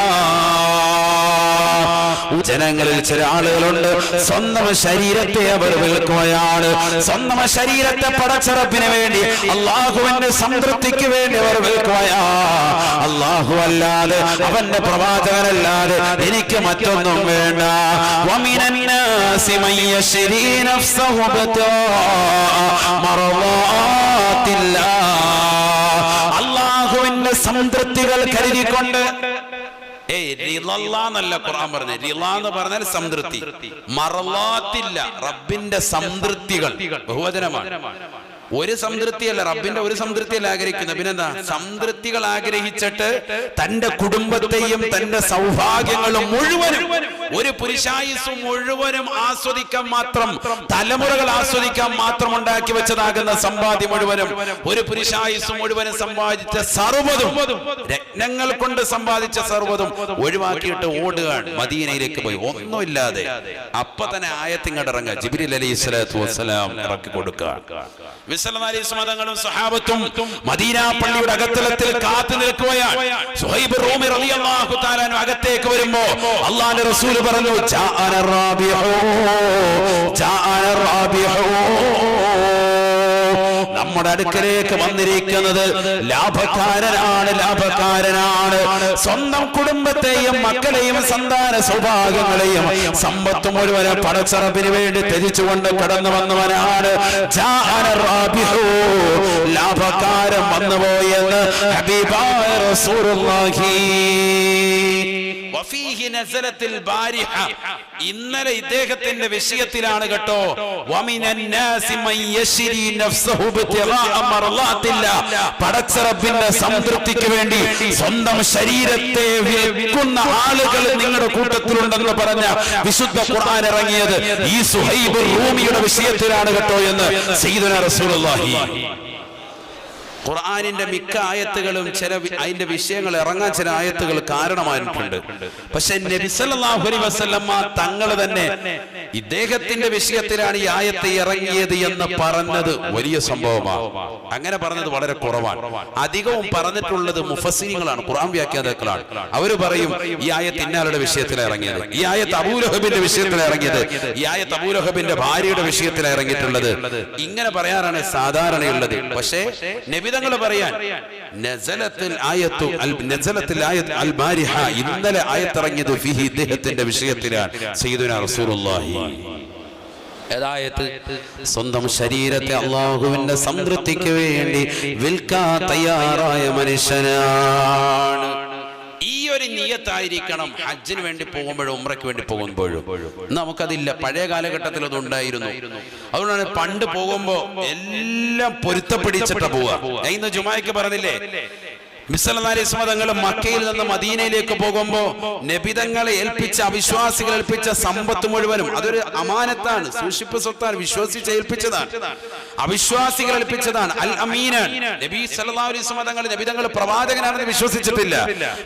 ജനങ്ങളിൽ ചില ആളുകളുണ്ട്, സ്വന്തം ശരീരത്തെ അവർ വിൽക്കുകയാണ്. സ്വന്തം ശരീരത്തെ പടച്ചറപ്പിന് വേണ്ടി, അള്ളാഹുവിന്റെ സംതൃപ്തിക്ക് വേണ്ടി അവർ വിൽക്കുകയാ. അള്ളാഹു അല്ലാതെ, അവന്റെ പ്രവാചകനല്ലാതെ എനിക്ക് മറ്റൊന്നും വേണ്ട. വമിനൻ നാസി മൻ യശ്രി നഫ്സഹു ബിത്ഗാ മർളാത്തില്ലാഹ്. അള്ളാഹുവിന്റെ സംതൃപ്തികൾ കരുതിക്കൊണ്ട്, റിളല്ല ഖുർആൻ പറഞ്ഞ റിള എന്ന് പറഞ്ഞാൽ സംതൃപ്തി, മറലാത്തില്ല റബ്ബിന്റെ സംതൃപ്തികൾ ബഹുവചനമാണ്. ഒരു സംതൃപ്തിയല്ല, റബ്ബിന്റെ ഒരു സംതൃപ്തിയല്ല ആഗ്രഹിക്കുന്നത്. പിന്നെന്താ? സംതൃപ്തികൾ ആഗ്രഹിച്ചിട്ട് തന്റെ കുടുംബത്തെയും തന്റെ സൗഭാഗ്യങ്ങളും മുഴുവനും, ഒരു പുരുഷായുസ് മുഴുവനും ആസ്വദിക്കാൻ മാത്രം, തലമുറകൾ ആസ്വദിക്കാൻ മാത്രം ഉണ്ടാക്കി വെച്ചതാകുന്ന സമ്പാദ്യം മുഴുവനും, ഒരു പുരുഷായുസ് മുഴുവനും സമ്പാദിച്ച സർവ്വതും, രത്നങ്ങൾ കൊണ്ട് സമ്പാദിച്ച സർവ്വതും ഒഴിവാക്കിയിട്ട് ഓടുകയാണ്, മദീനയിലേക്ക് പോയി ഒന്നുമില്ലാതെ. അപ്പൊ തന്നെ ആയത്തിങ്ങോട്ട് ഇറങ്ങുക, ജിബ്രീൽ അലൈഹിസ്സലാത്തു വസ്സലാം ഇറക്കി കൊടുക്കുക. നബി സല്ലല്ലാഹു അലൈഹി വസല്ലം തങ്ങളും സഹാബത്തും മദീന പള്ളിയുടെ അകത്തളത്തിൽ കാത്തു നിൽക്കുകയാണ്. സുഹൈബ് റൂമി റളിയല്ലാഹു തആല അകത്തേക്ക് വരുമ്പോ അല്ലാഹുവിന്റെ റസൂൽ പറഞ്ഞു, ജാഅന റാബിഹു ജാഅന റാബിഹു, നമ്മുടെ അടുക്കലേക്ക് വന്നിരിക്കുന്നത് ലാഭക്കാരനാണ്, ലാഭക്കാരനാണ്. സ്വന്തം കുടുംബത്തെയും മക്കളെയും സന്താന സൗഭാഗ്യങ്ങളെയും സമ്പത്ത് മുഴുവൻ പടച്ചറപ്പിന് വേണ്ടി ത്യജിച്ചുകൊണ്ട് കടന്നു വന്നവനാണ്. ലാഭക്കാരൻ വന്നുപോയെന്ന് ഹബീബായ റസൂലുള്ളാഹി. ഇന്നലെ ഇദ്ദേഹത്തിന്റെ വിഷയത്തിലാണ് കേട്ടോ. പടച്ചറബിന്റെ സംതൃപ്തിക്ക് വേണ്ടി സ്വന്തം ശരീരത്തെ വിൽക്കുന്ന ആളുകൾ നിങ്ങളുടെ കൂട്ടത്തിലുണ്ടെന്ന് പറഞ്ഞ വിശുദ്ധ ഖുർആൻ ഇറങ്ങിയത് ഈ സുഹൈബ് റൂമിയുടെ വിഷയത്തിലാണ് കേട്ടോ എന്ന് സയ്യിദുനാ റസൂലുള്ളാഹി. ഖുർആനിന്റെ മിക്ക ആയത്തുകളും ചില അതിന്റെ വിഷയങ്ങൾ ഇറങ്ങാൻ ചില ആയത്തുകൾ കാരണമായിട്ടുണ്ട്. പക്ഷെ നബി സല്ലല്ലാഹു അലൈഹി വസല്ലമ തങ്ങൾ തന്നെ ഇദ്ദേഹത്തിന്റെ വിഷയത്തിലാണ് ഈ ആയത്ത് ഇറങ്ങിയത് എന്ന് പറഞ്ഞത് വലിയ സംഭവമാണ്. അങ്ങനെ പറഞ്ഞത് വളരെ കുറവാണ്. അധികവും പറഞ്ഞിട്ടുള്ളത് മുഫസ്സിരീങ്ങളാണ്, ഖുർആൻ വ്യാഖ്യാതാക്കളാണ്. അവർ പറയും ഈ ആയത്ത് ഇന്നയാളുടെ വിഷയത്തിലാണ് ഇറങ്ങിയത്, ഈ ആയത്ത് അബൂലഹബിന്റെ വിഷയത്തിലാണ് ഇറങ്ങിയത്, ഈ ആയത്ത് അബൂലഹബിന്റെ ഭാര്യയുടെ വിഷയത്തിലാണ് ഇറങ്ങിയിട്ടുള്ളത്. ഇങ്ങനെ പറയാറാണ് സാധാരണയുള്ളത്. പക്ഷേ നബി തങ്ങൾ പറയാൻ ഇന്നലെ ആയത്തിറങ്ങിയത് ഫിഹി ഇദ്ദേഹത്തിന്റെ വിഷയത്തിലാണ് സയ്യിദുനാ റസൂലുള്ളാഹി. അതായത് സ്വന്തം ശരീരത്തെ അല്ലാഹുവിന്റെ സംതൃപ്തിക്ക് വേണ്ടി വിൽക്കാൻ തയ്യാറായ മനുഷ്യനാണ്. ഈ ഒരു നിയത്തായിരിക്കണം ഹജ്ജിന് വേണ്ടി പോകുമ്പോഴും ഉംറയ്ക്ക് വേണ്ടി പോകുമ്പോഴും. നമുക്കതില്ല, പഴയ കാലഘട്ടത്തിൽ അത് ഉണ്ടായിരുന്നു. അതുകൊണ്ടാണ് പണ്ട് പോകുമ്പോ എല്ലാം പൊരുത്തപ്പിടിച്ചിട്ട് പോവുക. ഞാൻ ഇന്ന് ജുമായ്ക്ക് പറഞ്ഞില്ലേ, തങ്ങൾ മക്കയിൽ നിന്ന് മദീനയിലേക്ക് പോകുമ്പോ നബിതങ്ങളെ ഏൽപ്പിച്ച അവിശ്വാസികൾ ഏൽപ്പിച്ച സമ്പത്ത് മുഴുവനും അതൊരു അമാനത്താണ്, സൂക്ഷിപ്പ് സ്വത്താണ്, വിശ്വസിച്ച് ഏൽപ്പിച്ചതാണ്, അവിശ്വാസികൾ ഏൽപ്പിച്ചതാണ്. അൽ അമീനാൻ. നബി സല്ലല്ലാഹു അലൈഹി വസല്ലം തങ്ങൾ നബിതങ്ങൾ പ്രവാചകനാണെന്ന് വിശ്വസിച്ചിട്ടില്ല.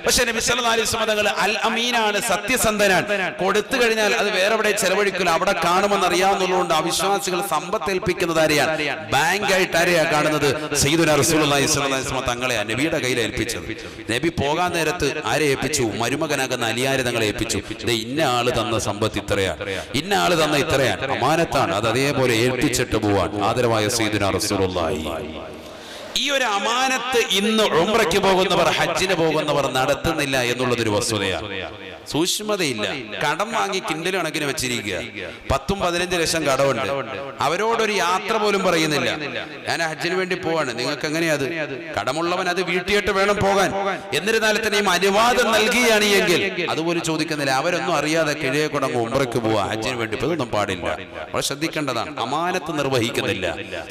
പക്ഷെ നബി സല്ലല്ലാഹു അലൈഹി വസല്ലം തങ്ങൾ അൽ അമീനാണ്, സത്യസന്ധനാണ്. കൊടുത്തു കഴിഞ്ഞാൽ അത് വേറെ എവിടെ ചെലവഴിക്കില്ല, അവിടെ കാണുമെന്ന് അറിയാവുന്നതുകൊണ്ട് അവിശ്വാസികൾ സമ്പത്ത് ഏൽപ്പിക്കുന്നത് ആരെയാണ്? ബാങ്കായിട്ട് ആരെയാ കാണുന്നത്? സയ്യിദുനാ റസൂലുള്ളാഹി സ്വല്ലല്ലാഹു അലൈഹി വസല്ലം തങ്ങളെയാണ് നബിയുടെ കയ്യിൽ ഏൽപ്പിച്ചത്. നബി പോകാൻ നേരത്ത് ആരെ ഏൽപ്പിച്ചു? മരുമകനാകുന്ന അലിയാരെ തങ്ങളെ ഏൽപ്പിച്ചു. ഇന്ന ആള് തന്ന സമ്പത്ത് ഇത്രയാണ്, ഇന്ന ആള് തന്ന ഇത്രയാണ്, അമാനത്താണ്, അത് അതേപോലെ ഏൽപ്പിച്ചിട്ട് പോവാൻ ആദരവായ സയ്യിദുനാ റസൂലുള്ളാഹി. ഈ ഒരു അമാനത്ത് ഇന്ന് ഉംറയ്ക്ക് പോകുന്നവർ, ഹജ്ജിന് പോകുന്നവർ നടത്തുന്നില്ല എന്നുള്ളതൊരു വസ്തുതയാണ്. സൂക്ഷ്മതയില്ല. കടം വാങ്ങി കിൻഡൽ കണക്കിന് വെച്ചിരിക്കുക. 10-15 ലക്ഷം കടമുണ്ട്. അവരോടൊരു യാത്ര പോലും പറയുന്നില്ല. ഞാൻ ഹജ്ജിന് വേണ്ടി പോവാണ്, നിങ്ങൾക്ക് എങ്ങനെയാ? അത് കടമുള്ളവൻ അത് വീട്ടിയിട്ട് വേണം പോകാൻ. എന്നിരുന്നാൽ തന്നെയും അനുവാദം നൽകിയാണ് എങ്കിൽ അതുപോലും ചോദിക്കുന്നില്ല. അവരൊന്നും അറിയാതെ കിഴയെ കൊണ്ടങ്ങ് ഉംറയ്ക്ക് പോവാ, ഹജ്ജിന് വേണ്ടി ഇതൊന്നും പാടില്ല. വളരെ ശ്രദ്ധിക്കേണ്ടതാണ്. അമാനത്ത് നിർവഹിക്കുന്നില്ല.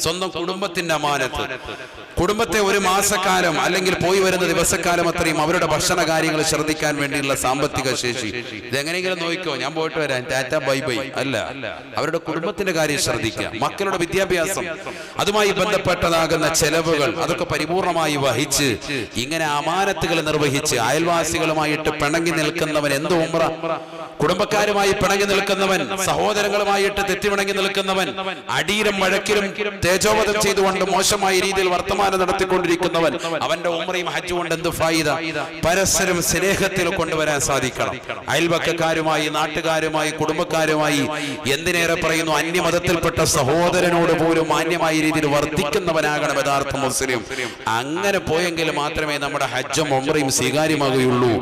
സ്വന്തം കുടുംബത്തിന്റെ അമാനത്ത്, കുടുംബത്തെ ഒരു മാസക്കാലം അല്ലെങ്കിൽ പോയി വരുന്ന ദിവസക്കാലം അത്രയും അവരുടെ ഭക്ഷണ കാര്യങ്ങൾ ശ്രദ്ധിക്കാൻ വേണ്ടിയുള്ള സാമ്പത്തിക ശേഷി. ഇതെങ്ങനെയെങ്കിലും നോക്കിക്കോ, ഞാൻ പോയിട്ട് വരാം, ടാറ്റ ബൈ ബൈ അല്ല. അവരുടെ കുടുംബത്തിന്റെ കാര്യം ശ്രദ്ധിക്കുക. മക്കളുടെ വിദ്യാഭ്യാസം, അതുമായി ബന്ധപ്പെട്ടതാകുന്ന ചെലവുകൾ, അതൊക്കെ പരിപൂർണമായി വഹിച്ച് ഇങ്ങനെ അമാനത്തുകൾ നിർവഹിച്ച് അയൽവാസികളുമായിട്ട് പിണങ്ങി നിൽക്കുന്നവൻ എന്ത് ഉംറ? കുടുംബക്കാരുമായി പിണങ്ങി നിൽക്കുന്നവൻ, സഹോദരങ്ങളുമായിട്ട് തെറ്റിപിണങ്ങി നിൽക്കുന്നവൻ, അടിയിലും വഴക്കിലും തേജോവധം ചെയ്തുകൊണ്ട് മോശമായ രീതിയിൽ വർത്തമാനം നടത്തിക്കൊണ്ടിരിക്കുന്നവൻ, അവന്റെ ഉംറയും ഹജ്ജും കൊണ്ട് എന്ത് ഫായിദ? പരസ്പരം സ്നേഹത്തിൽ കൊണ്ടുവരാൻ സാധിക്കണം. അയൽവക്കക്കാരുമായി, നാട്ടുകാരുമായി, കുടുംബക്കാരുമായി, എന്തിനേറെ പറയുന്നു അന്യമതത്തിൽപ്പെട്ട സഹോദരനോട് പോലും മാന്യമായ രീതിയിൽ വർദ്ധിക്കുന്നവനാകണം യഥാർത്ഥ മുസ്ലിം. അങ്ങനെ പോയെങ്കിൽ മാത്രമേ നമ്മുടെ ഹജ്ജും ഉംറയും സ്വീകാര്യമാകുകയുള്ളൂ.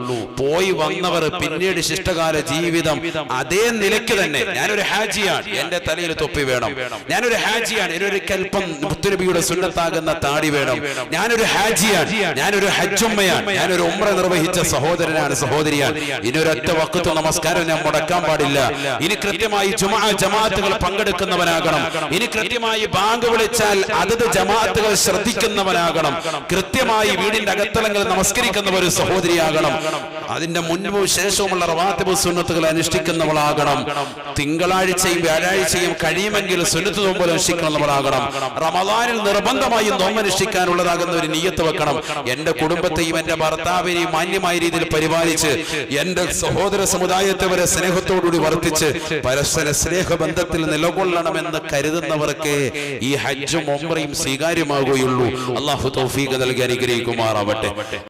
പോയി വന്നവർ പിന്നീട് ശിഷ്ടകാല ജീവിതം അതേ നിലയ്ക്ക് തന്നെ, ഞാനൊരു ഹാജിയാണ്, എന്റെ തലയിൽ തൊപ്പി വേണം, ഞാനൊരു ഹാജിയാണ്, എന്നൊരു കൽപ്പം മുത്തുനബിയുടെ സുന്നത്താകുന്ന താടി വേണം, ഞാനൊരു ഹാജിയാണ്, ഞാനൊരു ഹജ്ജുമ്മയാണ്, ഞാനൊരു ഉംറ നിർവഹിച്ച സഹോദരനാണ്, സഹോദരിയാണ്, ഇനിയൊരൊറ്റ വഖത്ത് നമസ്കാരം ഞാൻ മുടക്കാൻ പാടില്ല, ഇനി കൃത്യമായി ജമാഅത്തുകൾ പങ്കെടുക്കുന്നവനാകണം, ഇനി കൃത്യമായി ബാങ്ക് വിളിച്ചാൽ അതത് ജമാഅത്തുകൾ ശ്രദ്ധിക്കുന്നവനാകണം, കൃത്യമായി വീടിന്റെ അകത്തളങ്ങളിൽ നമസ്കരിക്കുന്ന ഒരു സഹോദരിയാകണം. അതിന്റെ മുൻപും ശേഷവുമുള്ള റവാത്തിബ് സുന്നത്തുകൾ സുന്നത്തുകൾ അനുഷ്ഠിക്കുന്നവളാകണം. തിങ്കളാഴ്ചയും വ്യാഴാഴ്ചയും കഴിയുമെങ്കിൽ സുന്നത്ത് നോമ്പ് അനുഷ്ഠിക്കുന്നവളാകണം. റമദാനിൽ നിർബന്ധമായും നോമ്പനുഷ്ഠിക്കാനുള്ളതാകുന്ന ഒരു നിയ്യത്ത് വെക്കണം. എന്റെ കുടുംബത്തെയും എന്റെ ഭർത്താവിനെയും മാന്യമായ രീതിയിൽ പരിപാലിച്ച് എന്റെ സഹോദര സമുദായത്തെ വരെ സ്നേഹത്തോടുകൂടി വർത്തിച്ച് പരസ്പര സ്നേഹബന്ധത്തിൽ നിലകൊള്ളണമെന്ന് കരുതുന്നവർക്ക് ഈ ഹജ്ജും ഉംറയും സ്വീകാര്യമാകുകയുള്ളൂ. അല്ലാഹു തൗഫീഖ് നൽകി അനുഗ്രഹിക്കുമാറാവട്ടെ.